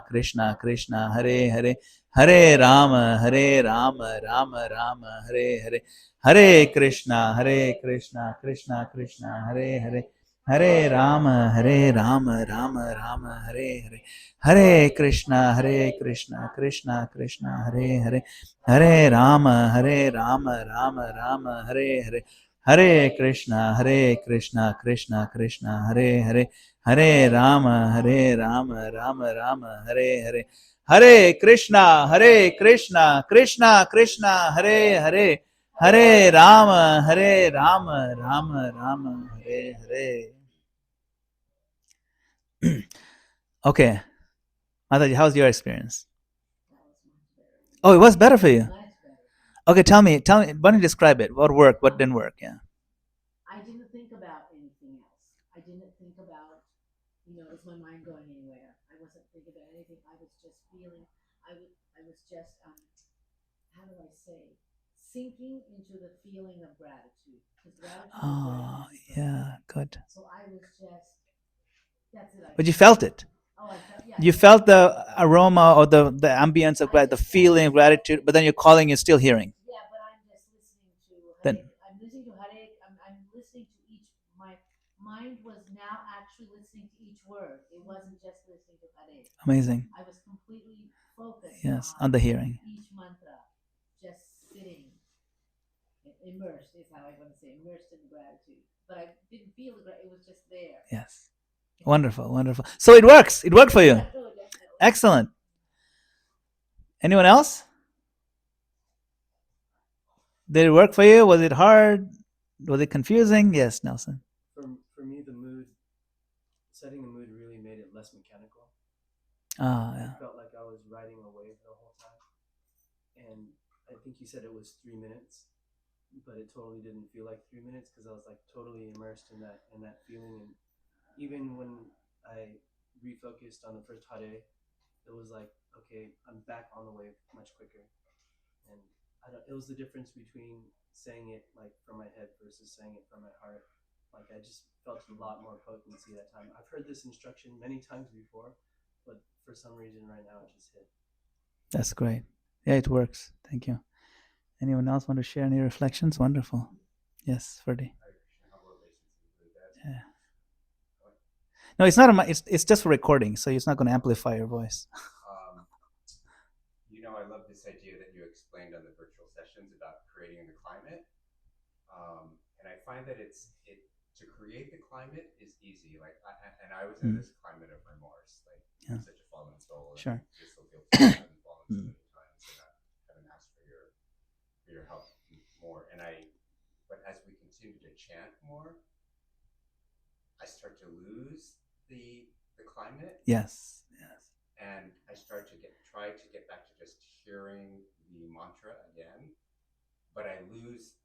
Krishna Krishna, Hare Hare, Hare Rama, Rama Rama, Hare Hare. Hare Krishna, Krishna Krishna, Hare Hare. Hare Rama, Rama Rama, Hare Hare. Hare Krishna, Krishna Krishna, Hare Hare. Hare Rama, Rama Rama, Hare Hare. Hare Krishna, Krishna Krishna, Hare Hare. Hare Rama, Rama Rama, Hare Hare. Hare Krishna, Krishna Krishna, Hare Hare. Hare Rama, Rama Rama, Hare Hare. Okay, Mataji, how's your experience? Oh, it was better for you. Okay, tell me. Why don't you describe it? What worked? What didn't work? Yeah. I didn't think about anything else. I didn't think about, is my mind going anywhere? I wasn't thinking about anything. I was just feeling. I was just, how do I say, sinking into the feeling of gratitude. Because gratitude. Oh, yeah, good. So I was just. That's it. But you felt it. Oh, I felt. Yeah. You felt the aroma or the ambience of the feeling of gratitude, but then you're calling, you're still hearing. Yeah, but I'm just listening to. Then I'm listening to Hare. I'm listening to each. My mind was now actually listening to each word. It wasn't just listening to Hare. amazing. I was completely focused. Yes, on the hearing. Each mantra, just sitting, immersed is how I want to say, immersed in gratitude. But I didn't feel it. It was just there. Yes. Wonderful, wonderful. So it works. It worked for you. Excellent. Anyone else? Did it work for you? Was it hard? Was it confusing? Yes, Nelson. For me, the mood, setting the mood really made it less mechanical. Ah, yeah. I felt like I was riding a wave the whole time. And I think you said it was 3 minutes, but it totally didn't feel like 3 minutes because I was like totally immersed in that feeling. And even when I refocused on the first Hare, it was like, okay, I'm back on the wave much quicker. And it was the difference between saying it like from my head versus saying it from my heart. Like I just felt a lot more potency that time. I've heard this instruction many times before, but for some reason right now it just hit. That's great. Yeah, it works. Thank you. Anyone else want to share any reflections? Wonderful. Yes, Ferdy. Yeah. No, it's not it's just for recording, so it's not going to amplify your voice. I love this idea that you explained on the virtual sessions about creating the climate. And I find that to create the climate is easy. Like, I was in this climate of remorse, like I'm such a fallen soul. Sure. And just so guilty. I haven't fallen so many times, and I haven't asked for your help more. But as we continue to chant more, I start to lose the climate. Yes. And I start to try to get back to just hearing the mantra again, but I lose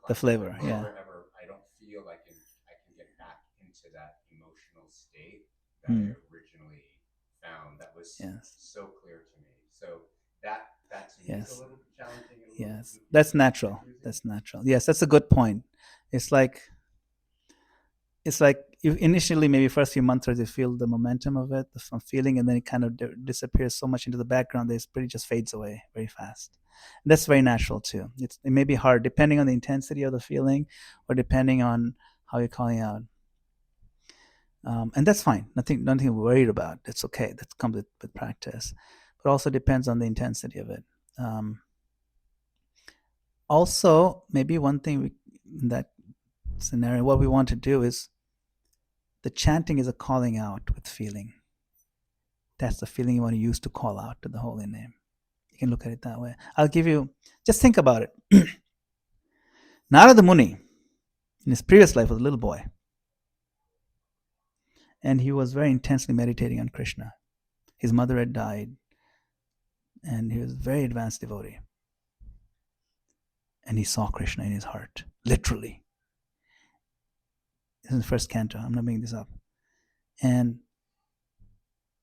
the flavor. Like, yeah. I don't feel like I can get back into that emotional state that I originally found. That was so clear to me. So that to me is a little bit challenging. Yes, that's natural. That's natural. Yes, that's a good point. It's like you initially, maybe first few mantras, you feel the momentum of it, the feeling, and then it kind of disappears so much into the background that it just fades away very fast. And that's very natural too. It may be hard depending on the intensity of the feeling or depending on how you're calling out. And that's fine. Nothing to be worried about. It's okay. That comes with practice. But also depends on the intensity of it. Also, maybe one thing in that scenario, what we want to do is the chanting is a calling out with feeling. That's the feeling you want to use to call out to the holy name. You can look at it that way. I'll give you, just think about it. Narada Muni, in his previous life, was a little boy. And he was very intensely meditating on Krishna. His mother had died. And he was a very advanced devotee. And he saw Krishna in his heart, literally. This is the first canto. I'm not making this up. And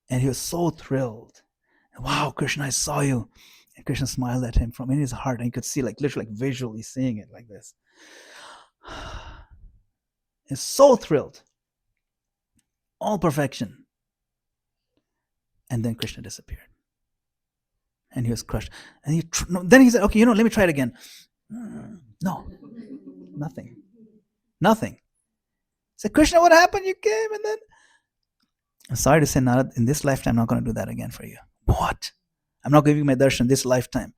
he was so thrilled. Wow, Krishna, I saw you. And Krishna smiled at him from in his heart. And he could see, like, literally, like, visually seeing it like this. He's so thrilled. All perfection. And then Krishna disappeared. And he was crushed. And then he said, okay, let me try it again. No, nothing. Nothing. I said, Krishna, what happened? You came and then... I'm sorry to say, Narad, in this lifetime, I'm not going to do that again for you. What? I'm not giving you my darshan this lifetime.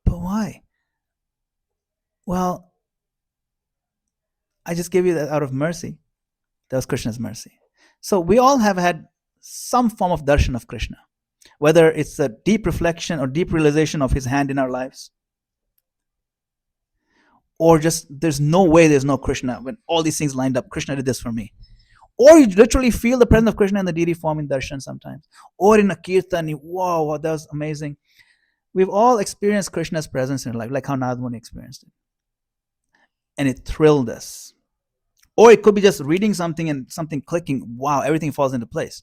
But why? Well, I just gave you that out of mercy. That was Krishna's mercy. So we all have had some form of darshan of Krishna, whether it's a deep reflection or deep realization of his hand in our lives, or just there's no way there's no Krishna. When all these things lined up, Krishna did this for me. Or you literally feel the presence of Krishna in the deity form in darshan sometimes, or in a kirtan. Wow, that was amazing. We've all experienced Krishna's presence in our life, like how Narad Muni experienced it. And it thrilled us. Or it could be just reading something and something clicking. Wow, everything falls into place.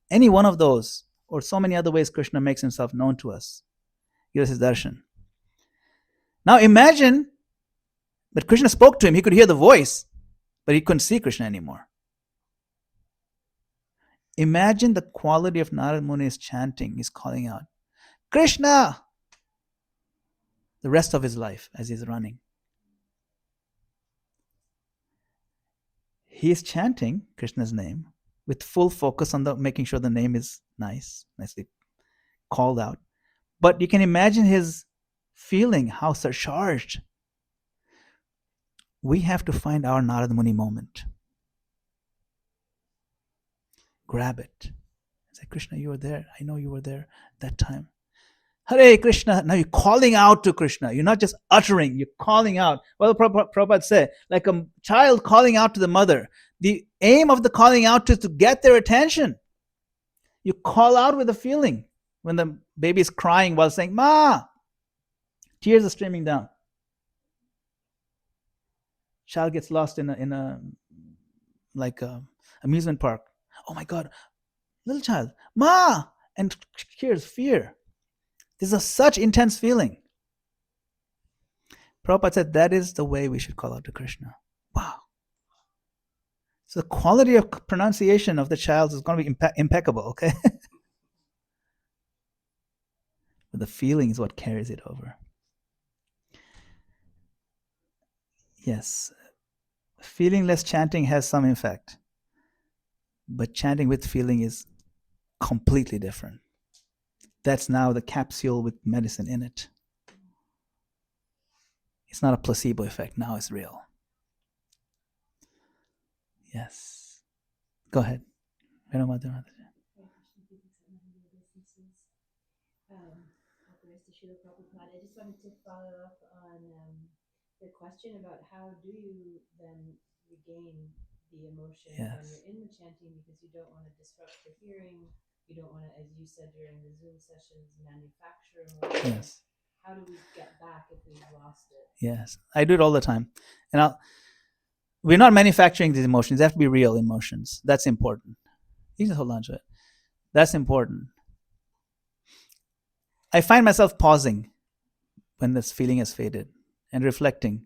Any one of those, or so many other ways Krishna makes himself known to us, gives his darshan. Now imagine that Krishna spoke to him. He could hear the voice, but he couldn't see Krishna anymore. Imagine the quality of Narad Muni's chanting. He's calling out, Krishna! The rest of his life as he's running. He is chanting Krishna's name with full focus on making sure the name is nicely called out. But you can imagine his feeling, how surcharged. We have to find our Narad Muni moment. Grab it. Say, Krishna, you were there. I know you were there that time. Hare Krishna. Now you're calling out to Krishna. You're not just uttering, you're calling out. Well, Prabhupada said, like a child calling out to the mother. The aim of the calling out is to get their attention. You call out with a feeling. When the baby is crying while saying, Ma, tears are streaming down. Child gets lost in a amusement park. Oh my God, little child, Ma, and tears, fear. This is such intense feeling. Prabhupada said that is the way we should call out to Krishna. Wow. So the quality of pronunciation of the child is going to be impeccable, okay? But the feeling is what carries it over. Yes. Feelingless chanting has some effect. But chanting with feeling is completely different. That's now the capsule with medicine in it. It's not a placebo effect. Now it's real. Yes. Go ahead. I just wanted to follow up on the question about how do you then regain the emotion when you're in the chanting, because you don't want to disrupt the hearing. You don't want to, as you said during the Zoom sessions, manufacture emotion. Yes. How do we get back if we've lost it? Yes. I do it all the time. And we're not manufacturing these emotions. They have to be real emotions. That's important. You can hold on to it. That's important. I find myself pausing when this feeling has faded and reflecting.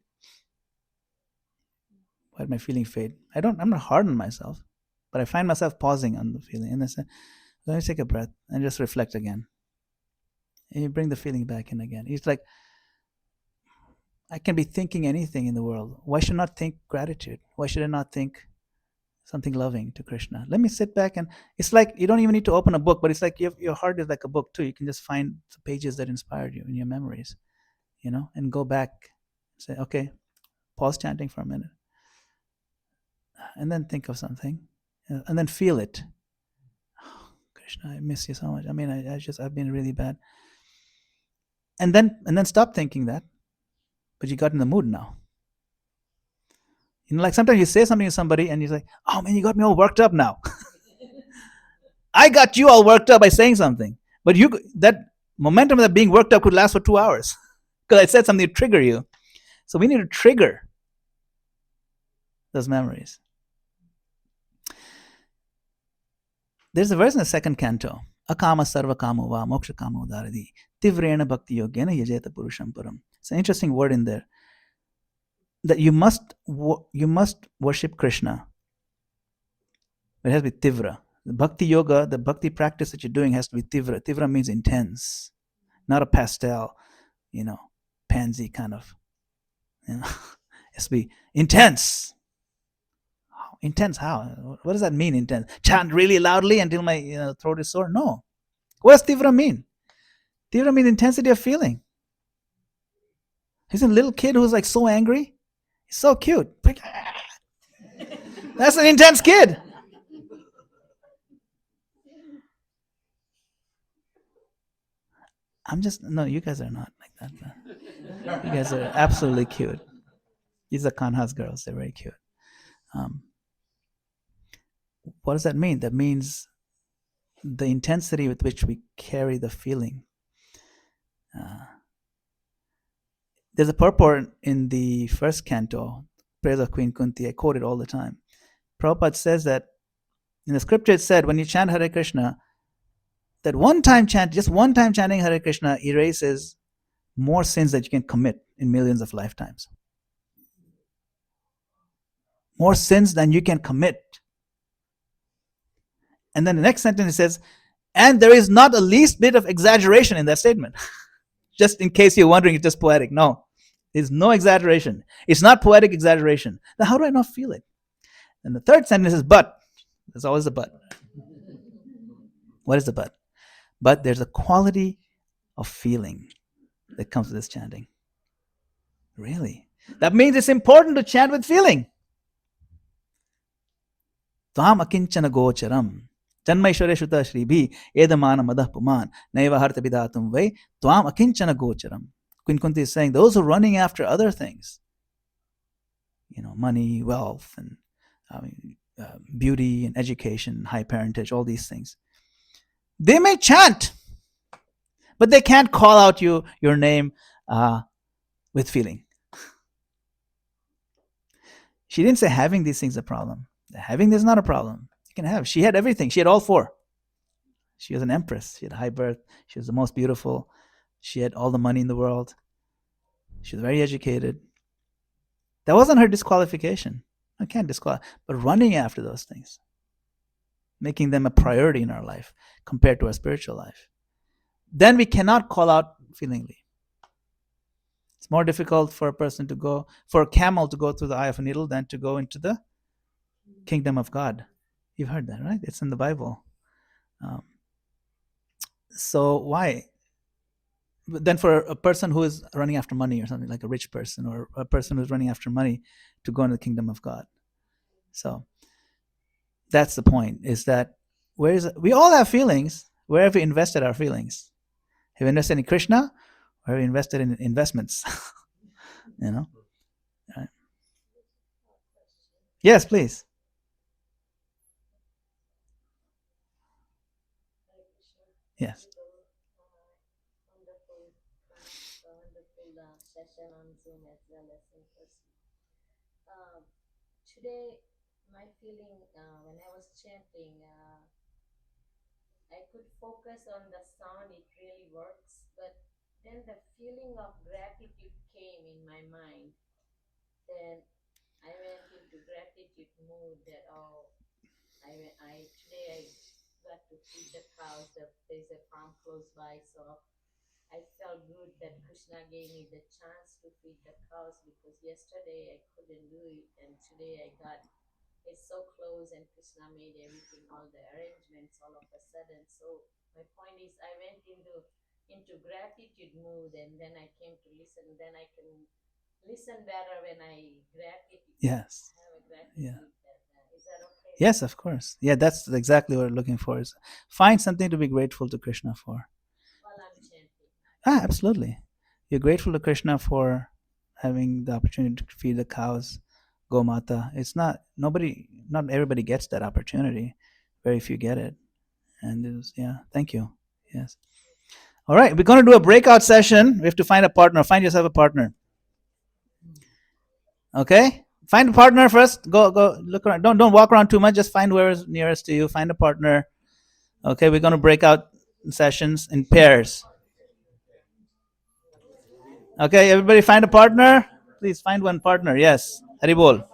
Why did my feeling fade? I'm not hard on myself, but I find myself pausing on the feeling. And I say, let me take a breath and just reflect again. And you bring the feeling back in again. It's like, I can be thinking anything in the world. Why should I not think gratitude? Why should I not think something loving to Krishna? Let me sit back, and it's like you don't even need to open a book, but it's like your heart is like a book too. You can just find the pages that inspired you in your memories, and go back and say, okay, pause chanting for a minute. And then think of something, and then feel it. Oh, Krishna, I miss you so much. I mean, I've been really bad. And then stop thinking that. But you got in the mood now. Like sometimes you say something to somebody and you're like, oh man, you got me all worked up now. I got you all worked up by saying something. But that momentum of that being worked up could last for 2 hours. Because I said something to trigger you. So we need to trigger those memories. There's a verse in the second canto. Akama sarva kamo va moksha kamo dharadi tivrena bhakti yogena yajeta purusham param. It's an interesting word in there. That you must worship Krishna. It has to be tivra, The bhakti yoga, the bhakti practice that you're doing has to be tivra. Tivra means intense, not a pastel, pansy kind of. It has to be intense. Intense how? What does that mean, intense? Chant really loudly until my throat is sore? No. What does tivra mean? Tivra means intensity of feeling. He's a little kid who's like so angry. He's so cute. That's an intense kid. No, you guys are not like that. You guys are absolutely cute. These are Kanha's girls. They're very cute. What does that mean? That means the intensity with which we carry the feeling. There's a purport in the first canto, Praise of Queen Kunti. I quote it all the time. Prabhupada says that in the scripture it said when you chant Hare Krishna, that just one time chanting Hare Krishna erases more sins that you can commit in millions of lifetimes. More sins than you can commit. And then the next sentence it says, and there is not the least bit of exaggeration in that statement. Just in case you're wondering, it's just poetic. No, there's no exaggeration. It's not poetic exaggeration. Now, how do I not feel it? And the third sentence is but. There's always a but. What is the but? But there's a quality of feeling that comes with this chanting. Really? That means it's important to chant with feeling. Tvam akinchana gocharam. Janmaishwarya Shuta Shribi Edamana Madah Puman Naiva Harta Bidatum Vai Tvam Akinchana Gocharam. Queen Kunti is saying those who are running after other things, money, wealth, and beauty and education, high parentage, all these things, they may chant, but they can't call out your name with feeling. She didn't say having these things is a problem. Having this is not a problem. You can have. She had everything. She had all four. She was an empress. She had high birth. She was the most beautiful. She had all the money in the world. She was very educated. That wasn't her disqualification. I can't disqualify. But running after those things, making them a priority in our life compared to our spiritual life, then we cannot call out feelingly. It's more difficult for a camel to go through the eye of a needle than to go into the kingdom of God. You've heard that, right? It's in the Bible. So why? Then for a person who is running after money or something, like a rich person or a person who's running after money to go into the kingdom of God. So that's the point, is that we all have feelings. Where have we invested our feelings? Have we invested in Krishna or have we invested in investments? Right. Yes, please. Yes. Wonderful session on Zoom as well as in person. Today, my feeling when I was chanting, I could focus on the sound, it really works, but then the feeling of gratitude came in my mind. Then I went into gratitude mood that today I got to feed the cows. There's a farm close by, so I felt good that Krishna gave me the chance to feed the cows because yesterday I couldn't do it, and today I got it's so close, and Krishna made everything, all the arrangements all of a sudden. So my point is, I went into gratitude mood, and then I came to listen. Then I can listen better when I gratitude. Yes. Have a gratitude. Yeah. Is that okay? Yes, of course. Yeah, that's exactly what we're looking for. Is find something to be grateful to Krishna for. While I'm chanting. Absolutely. You're grateful to Krishna for having the opportunity to feed the cows, Gomata. Not everybody gets that opportunity. Very few get it. And thank you. Yes. All right, we're going to do a breakout session. We have to find a partner. Find yourself a partner. Okay? Find a partner first. Go look around. Don't walk around too much. Just find whoever's nearest to you. Find a partner. Okay, we're going to break out sessions in pairs. Okay, everybody find a partner. Please find one partner. Yes. Haribol.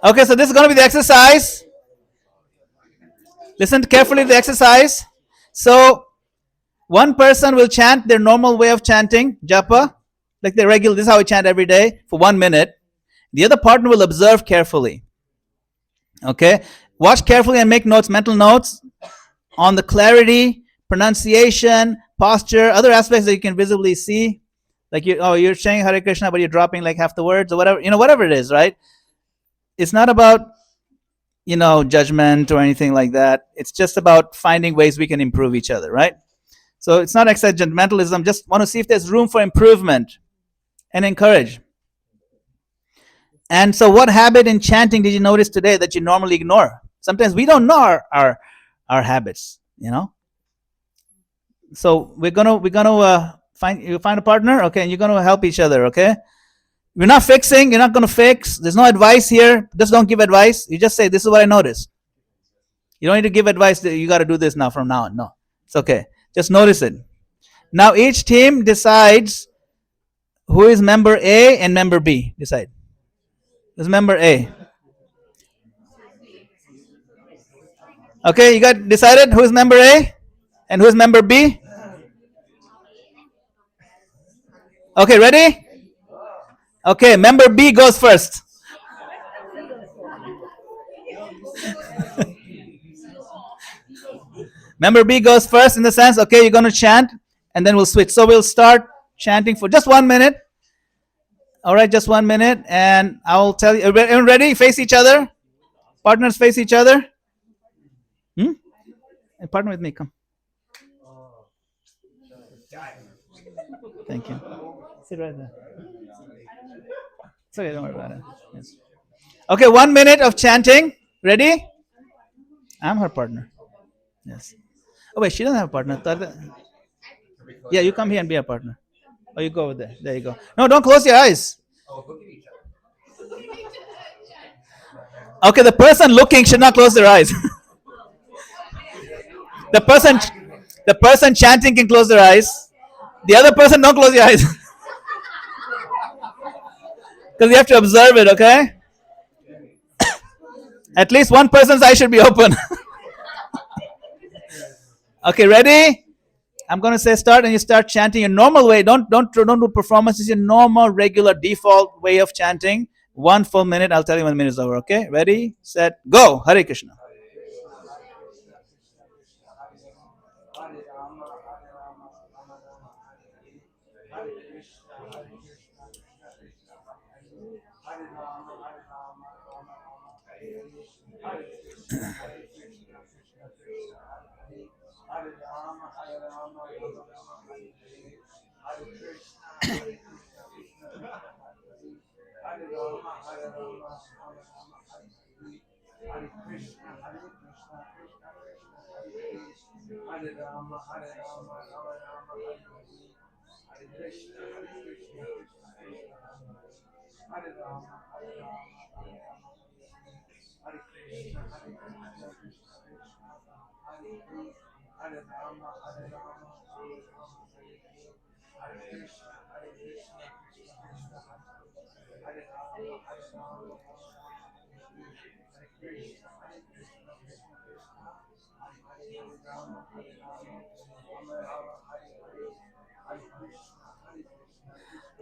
Okay, so this is going to be the exercise. Listen carefully to the exercise. So one person will chant their normal way of chanting, japa, like the regular, this is how we chant every day for 1 minute. The other partner will observe carefully. Okay? Watch carefully and make notes, mental notes on the clarity, pronunciation, posture, other aspects that you can visibly see. Like you're saying Hare Krishna, but you're dropping like half the words or whatever, whatever it is, right? It's not about, judgment or anything like that. It's just about finding ways we can improve each other, right? So it's not judgmentalism. Just want to see if there's room for improvement and encourage. And so, what habit in chanting did you notice today that you normally ignore? Sometimes we don't know our habits, So we're gonna find a partner, okay, and you're gonna help each other, okay. We're not fixing. You're not gonna fix. There's no advice here. Just don't give advice. You just say, "This is what I noticed." You don't need to give advice that you got to do this now from now on. No, it's okay. Just notice it. Now each team decides who is member A and member B. Decide. Who's member A? Okay, you got decided who's member A and who's member B? Okay, ready? Okay, member B goes first. Member B goes first in the sense, okay, you're going to chant and then we'll switch. So we'll start chanting for just 1 minute. All right, just 1 minute. And I'll tell you, everyone ready? Face each other. Partners face each other. And partner with me, come. Thank you. Sit right there. It's okay, don't worry about it. Yes. Okay, 1 minute of chanting. Ready? I'm her partner. Yes. Oh wait, she doesn't have a partner. Yeah, you come here and be a partner. Oh, you go over there. There you go. No, don't close your eyes. Okay, the person looking should not close their eyes. the person, the person chanting can close their eyes. The other person, don't close your eyes. Because you have to observe it, okay? At least one person's eye should be open. Okay, ready? I'm gonna say start, and you start chanting your normal way. Don't do performances. Your normal, regular, default way of chanting. 1 full minute. I'll tell you when the minute is over. Okay? Ready, set, go. Hare Krishna.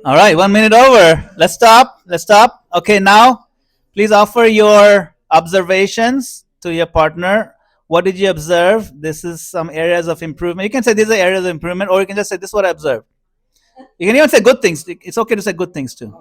All right, 1 minute over. Let's stop. Let's stop. Okay, now please offer your observations to your partner. What did you observe? This is some areas of improvement. You can say these are areas of improvement, or you can just say this is what I observed. You can even say good things. It's okay to say good things too.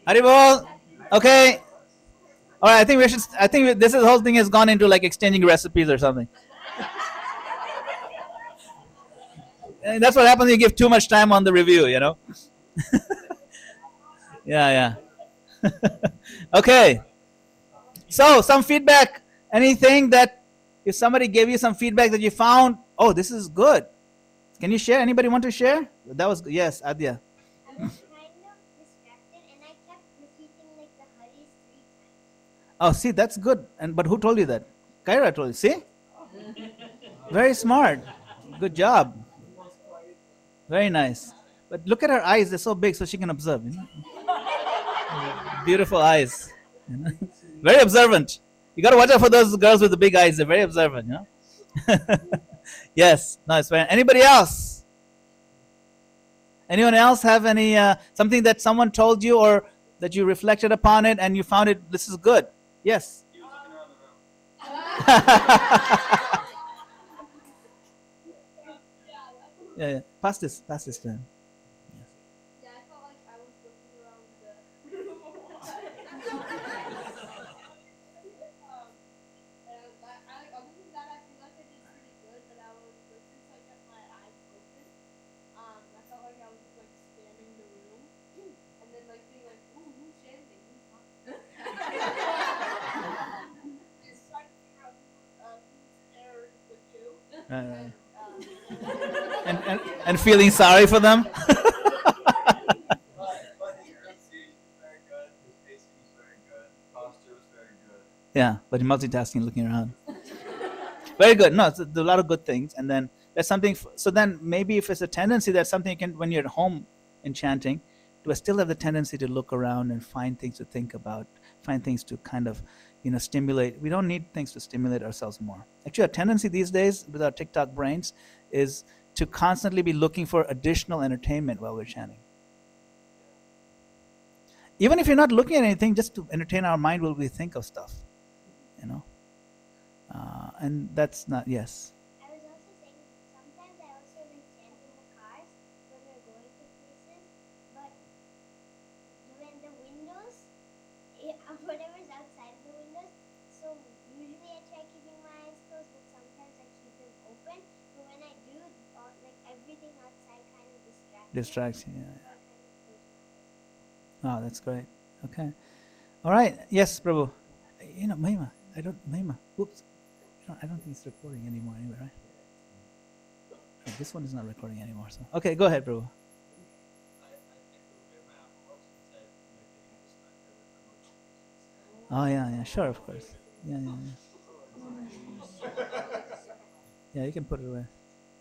Haribol. Okay. All right. I think we should. I think this is, the whole thing has gone into like exchanging recipes or something. And that's what happens when you give too much time on the review. Yeah. Okay. So some feedback. Anything that if somebody gave you some feedback that you found, oh, this is good. Can you share? Anybody want to share? That was yes, Adya. I was kind of distracted and I kept repeating like the Haris 3 times. Oh, see, that's good. And but who told you that? Kaira told you. See, very smart. Good job. Very nice. But look at her eyes; they're so big, so she can observe. Beautiful eyes. Very observant. You got to watch out for those girls with the big eyes. They're very observant. Yes. Nice. Anybody else? Anyone else have any something that someone told you or that you reflected upon it and you found it? This is good. Yes. Yeah. Pass this then. Yeah, I felt like I was looking around the room a lot. Other than that, I feel like I did pretty good, but since I kept my eyes open, I felt like I was just like scanning the room, and then like being like, ooh, who's chanting? Who's talking? Just trying to figure out whose error is the two. And feeling sorry for them. Yeah, but multitasking, looking around. Very good. No, it's a lot of good things, and then there's something. So then maybe if it's a tendency, that's something you can when you're at home enchanting, do I still have the tendency to look around and find things to think about, find things to kind of, stimulate. We don't need things to stimulate ourselves more. Actually, our tendency these days with our TikTok brains is to constantly be looking for additional entertainment while we're chanting. Even if you're not looking at anything, just to entertain our mind while we think of stuff, and that's not, yes. I was also saying sometimes I also like chant in the cars when we're going to places, but when the windows, whatever's outside the windows, so usually I try keeping my eyes closed, but sometimes I keep them open. But when I do, like everything outside kind of Distracts you. So Yeah. I kind of close my eyes. Oh, that's great. Okay. All right. Yes, Prabhu. Mahima. Mahima. Oops. I don't think it's recording anymore anyway, right? Oh, this one is not recording anymore. So okay, go ahead, Prabhu. Oh yeah, sure, of course. Yeah. Yeah, you can put it away.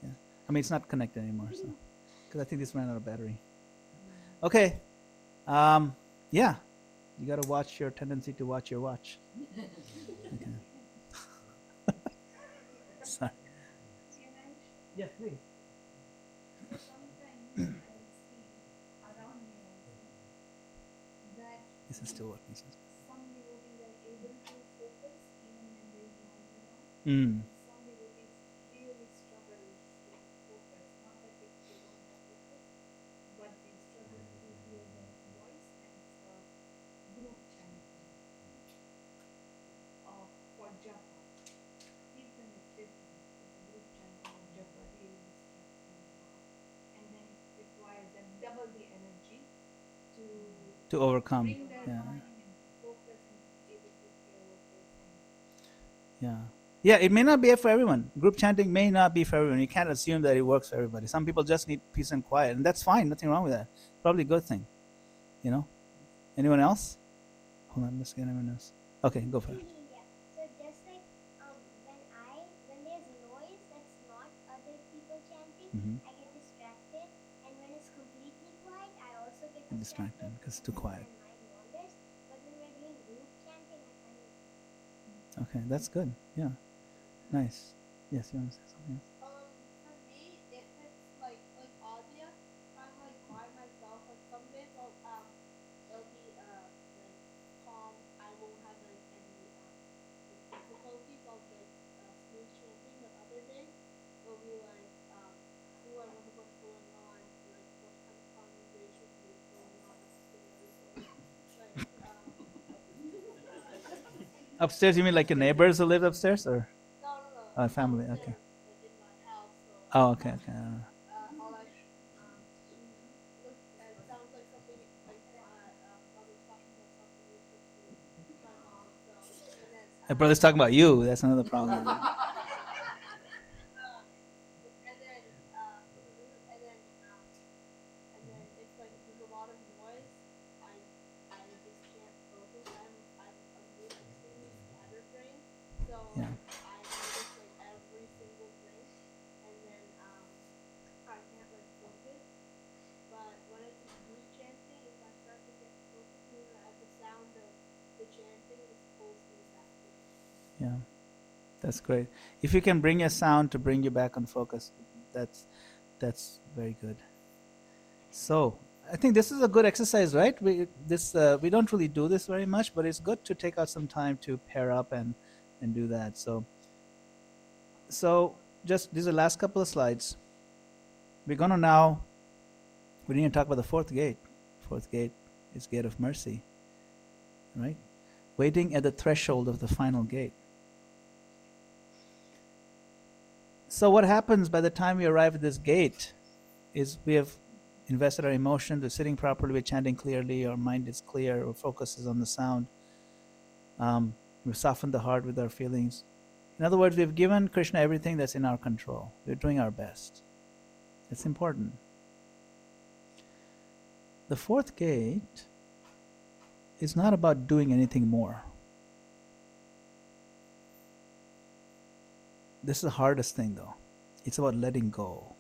Yeah. I mean, it's not connected anymore, so because I think this ran out of battery. Okay. Yeah. You got to watch your tendency to watch your watch. Okay. Sorry. Yes, please. Sometimes I see around me also that This is still working. some devotees are able to focus even when there is noise around. Mm. Some devotees really struggle to focus. Not that they don't have focus, but they struggle to hear the voice and group chanting for Japa. Kirtan is different. The group chanting of Japa really distracts them a lot. And then it requires them double the energy to overcome. bring their Yeah. mind and focus and be able to hear what they're saying. Yeah, it may not be for everyone. Group chanting may not be for everyone. You can't assume that it works for everybody. Some people just need peace and quiet, and that's fine. Nothing wrong with that. Probably a good thing. Anyone else? Hold on, let's get anyone else. Okay, go for it. Yeah. So just like when there's noise that's not other people chanting, Mhm. I get distracted, and when it's completely quiet, I also get Distracted because it's too quiet. My mind wanders. But when we're doing group chanting, I find it. Okay, that's good. Yeah, nice. Yes, you want to say something else? For me, if it's like Adia, kind of like by myself. Like some days it'll be like calm. I won't have like any difficulties. I'll like Upstairs, you mean like your neighbors who live upstairs, or No. family? Downstairs, Okay. like in my house. So Oh, okay. all I look at sounds like something like my brother's talking about something with my mom. So and then My brother's talking about you. That's another problem. and then if like there's a lot of noise, I just can't focus. I'm really extremely scatterbrained, so Yeah. I notice like every single thing, and then I can't like focus. But when it's a group chanting, if I start to get focused, the sound of the chanting just pulls me back in. Yeah, that's great. If you can bring a sound to bring you back on focus, that's very good. So I think this is a good exercise, right? We don't really do this very much, but it's good to take out some time to pair up and do that. So just these are the last couple of slides. We're gonna now we need to talk about the fourth gate. Fourth gate is gate of mercy, right? Waiting at the threshold of the final gate. So what happens by the time we arrive at this gate is we have invested our emotion, we're sitting properly, we're chanting clearly, our mind is clear, our focus is on the sound. We've softened the heart with our feelings. In other words, we've given Krishna everything that's in our control. We're doing our best. It's important. The fourth gate is not about doing anything more. This is the hardest thing, though. It's about letting go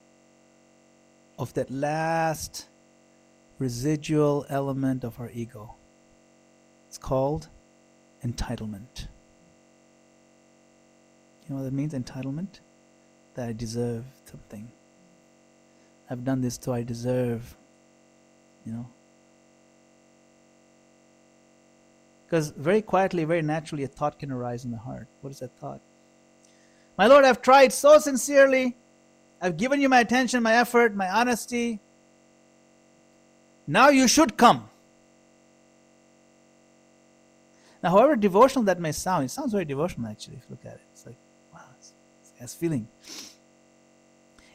of that last residual element of our ego. It's called entitlement. You know what that means, entitlement? That I deserve something. I've done this, so I deserve, Because very quietly, very naturally, a thought can arise in the heart. What is that thought? My Lord, I've tried so sincerely. I've given you my attention, my effort, my honesty. Now you should come. Now, however devotional that may sound, it sounds very devotional actually, if you look at it. It's like, wow, it's feeling.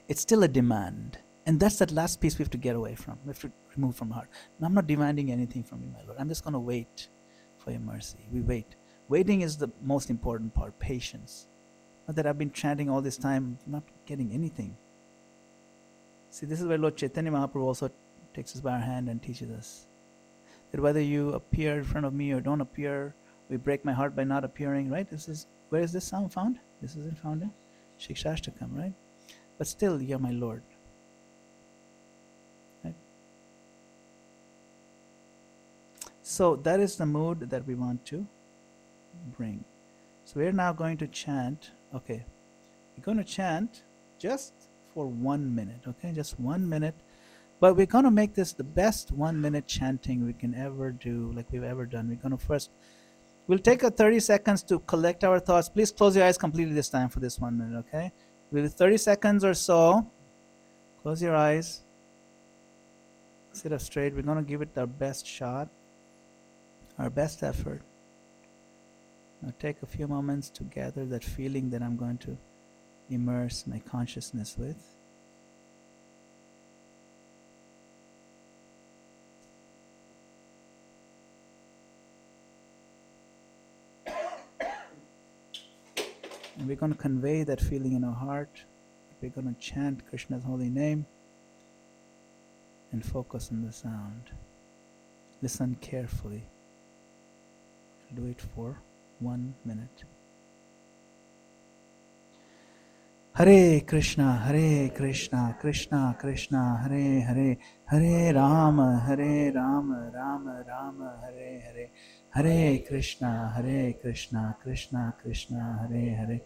It's still a demand. And that's that last piece we have to get away from. We have to remove from the heart. Now, I'm not demanding anything from you, my Lord. I'm just going to wait for your mercy. We wait. Waiting is the most important part, patience. Not that I've been chanting all this time, not getting anything. See, this is where Lord Chaitanya Mahaprabhu also takes us by our hand and teaches us that whether you appear in front of me or don't appear, we break my heart by not appearing, right? Where is this sound found? This isn't found in Shikshashtakam, right? But still, you're my Lord. Right? So that is the mood that we want to bring. So we're now going to chant. Okay, we're going to chant just for 1 minute, okay? Just 1 minute. But we're going to make this the best 1 minute chanting we can ever do, like we've ever done. We're going to we'll take 30 seconds to collect our thoughts. Please close your eyes completely this time for this 1 minute, okay? We'll do 30 seconds or so. Close your eyes. Sit up straight. We're going to give it our best shot, our best effort. Now take a few moments to gather that feeling that I'm going to immerse my consciousness with. And we're going to convey that feeling in our heart. We're going to chant Krishna's holy name and focus on the sound. Listen carefully. Do it for 1 minute. Hare Krishna, Krishna Krishna, Hare Hare, Hare Rama, Rama Rama, Hare Hare, Hare Krishna, Krishna Krishna, Hare Hare,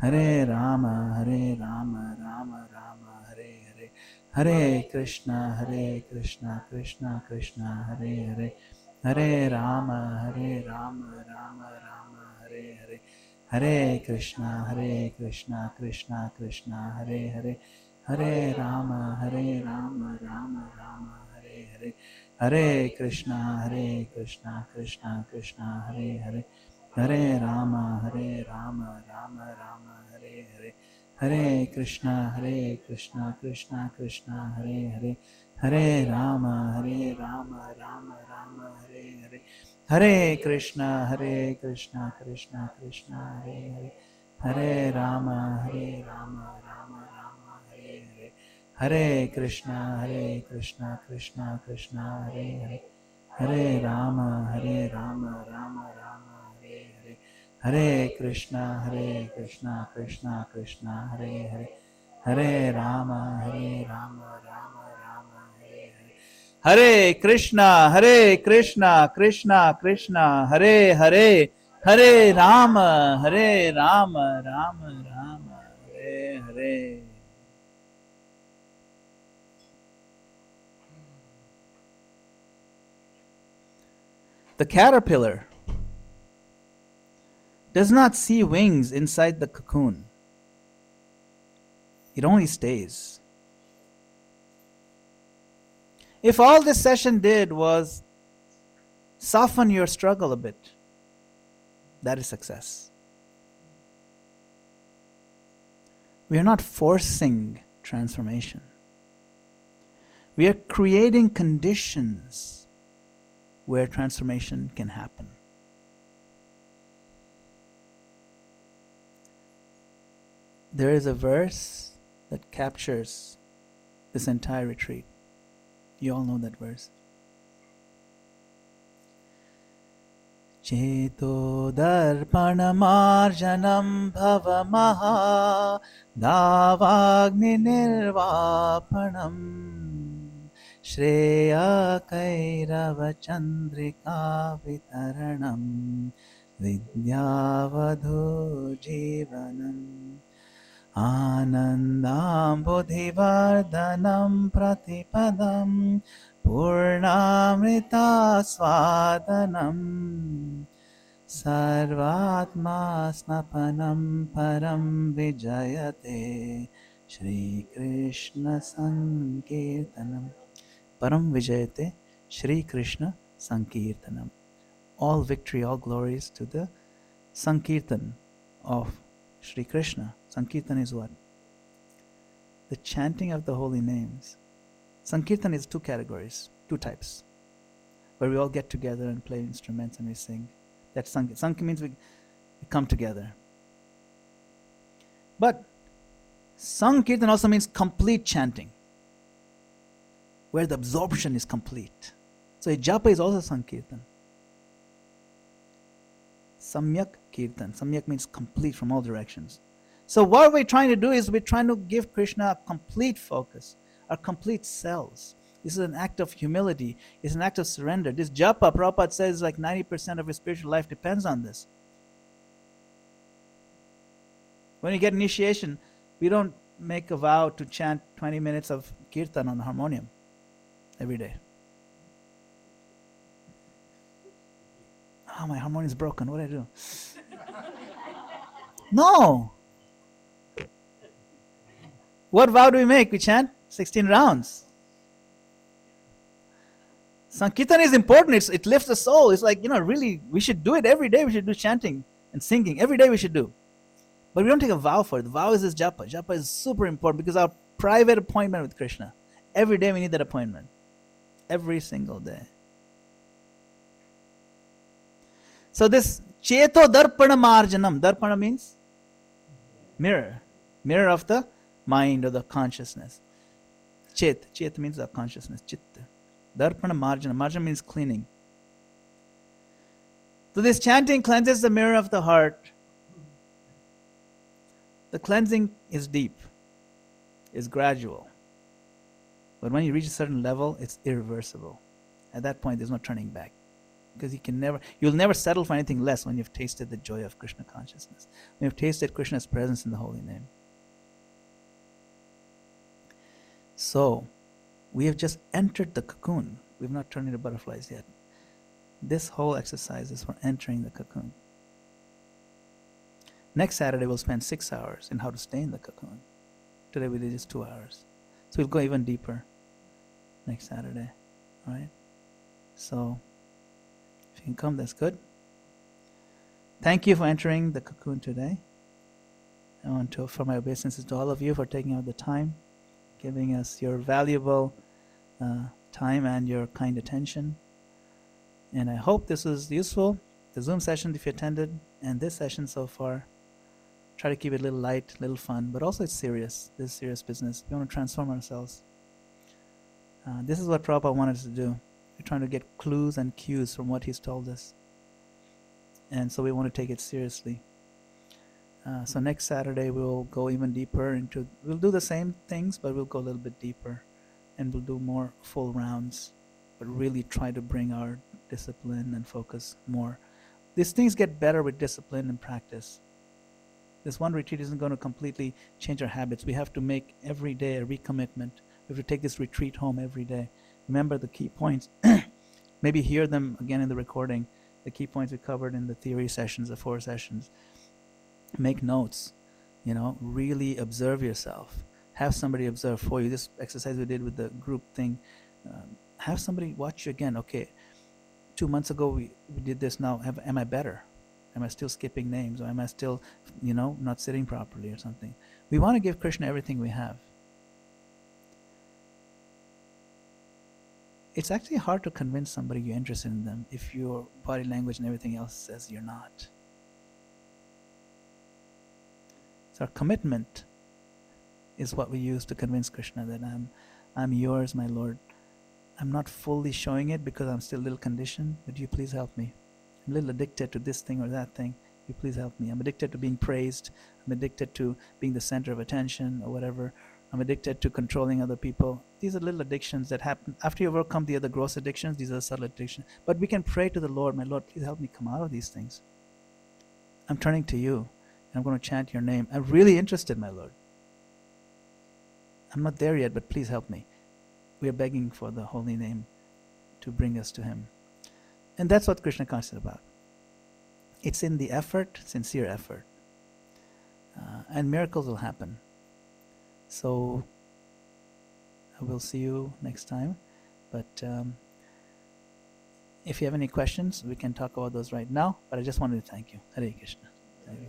Hare Rama, Rama Rama, Hare Hare, Hare Krishna, Krishna Krishna, Hare Hare, Hare Rama, Rama Rama, Hare Hare, Hare Krishna, Krishna Krishna, Hare Hare, Hare Rama, Rama Rama, Hare Hare, Hare Krishna, Krishna Krishna, Hare Hare, Hare Rama, Rama Rama, Hare Hare, Hare Krishna, Krishna Krishna, Hare Hare, Hare Rama, Rama Rama, Hare Hare, Hare Krishna, Krishna Krishna, Hare Hare, Hare Rama, Rama Rama, Hare Hare, Hare Krishna, Krishna Krishna, Hare Hare, Hare Rama, Rama Rama, Hare Hare, Hare Krishna, Krishna Krishna, Hare Hare, Hare Rama, Rama Rama, Hare Hare, Hare Krishna, Krishna Krishna, Hare Hare, Hare Rama, Rama Rama, Hare Hare. The caterpillar does not see wings inside the cocoon. It only stays. If all this session did was soften your struggle a bit, that is success. We are not forcing transformation. We are creating conditions where transformation can happen. There is a verse that captures this entire retreat. You all know that verse. Cheto darpanamarjanam bhavamaha davagni nirvapanam shreya kairava chandrika vitaranam vidyavadho jivanam Anandam Bodhivardhanam Pratipadam Purnamrita Swadanam Sarvatma Snapanam Param Vijayate Shri Krishna Sankirtanam Param Vijayate Shri Krishna Sankirtanam. All victory, all glories to the Sankirtan of Shri Krishna. Sankirtan is what? The chanting of the holy names. Sankirtan is two categories, two types, where we all get together and play instruments and we sing. That's Sankirtan. Sankirtan means we come together. But Sankirtan also means complete chanting, where the absorption is complete. So a Japa is also Sankirtan. Samyak Kirtan. Samyak means complete from all directions. So what we're trying to do is we're trying to give Krishna a complete focus, our complete selves. This is an act of humility. It's an act of surrender. This japa, Prabhupada says, like 90% of his spiritual life depends on this. When you get initiation, we don't make a vow to chant 20 minutes of kirtan on the harmonium every day. Oh, my harmonium is broken. What do I do? No. What vow do we make? We chant 16 rounds. Sankirtan is important. It lifts the soul. It's like, really, we should do it every day. We should do chanting and singing. Every day we should do. But we don't take a vow for it. The vow is this japa. Japa is super important because our private appointment with Krishna. Every day we need that appointment. Every single day. So this cheto darpana marjanam. Darpana means mirror. Mirror of the mind or the consciousness. Chet means the consciousness. Chitta. Darpana marjana. Marjana means cleaning. So this chanting cleanses the mirror of the heart. The cleansing is deep, is gradual. But when you reach a certain level, it's irreversible. At that point, there's no turning back. Because you'll never settle for anything less when you've tasted the joy of Krishna consciousness. When you've tasted Krishna's presence in the holy name. So, we have just entered the cocoon. We've not turned into butterflies yet. This whole exercise is for entering the cocoon. Next Saturday, we'll spend 6 hours in how to stay in the cocoon. Today, we did just 2 hours. So, we'll go even deeper next Saturday. All right? So, if you can come, that's good. thank you for entering the cocoon today. I want to offer my obeisances to all of you for taking out the time, giving us your valuable time and your kind attention. And I hope this was useful. The Zoom session, if you attended, and this session so far, try to keep it a little light, a little fun, but also it's serious. This is serious business. We want to transform ourselves. This is what Prabhupada wanted us to do. We're trying to get clues and cues from what he's told us. And so we want to take it seriously. So next Saturday we'll go even deeper into, we'll do the same things, but we'll go a little bit deeper. And we'll do more full rounds, but really try to bring our discipline and focus more. These things get better with discipline and practice. This one retreat isn't going to completely change our habits. We have to make every day a recommitment. We have to take this retreat home every day. Remember the key points. Maybe hear them again in the recording. The key points we covered in the theory sessions, the 4 sessions. Make notes. Really observe yourself. Have somebody observe for you. This exercise we did with the group thing, have somebody watch you again. Okay, 2 months ago we did this. Now am I better? Am I still skipping names? Or am I still not sitting properly or something? We want to give Krishna everything we have. It's actually hard to convince somebody you're interested in them if your body language and everything else says you're not. So our commitment is what we use to convince Krishna that I'm yours, my Lord. I'm not fully showing it because I'm still a little conditioned, but you please help me. I'm a little addicted to this thing or that thing. You please help me. I'm addicted to being praised. I'm addicted to being the center of attention or whatever. I'm addicted to controlling other people. These are little addictions that happen. After you overcome the other gross addictions, these are subtle addictions. But we can pray to the Lord, my Lord, please help me come out of these things. I'm turning to you, and I'm going to chant your name. I'm really interested, my Lord. I'm not there yet, but please help me. We are begging for the holy name to bring us to him. And that's what Krishna conscious is about. It's in the effort, sincere effort. And miracles will happen. So I will see you next time. But if you have any questions, we can talk about those right now. But I just wanted to thank you. Hare Krishna. Thank you.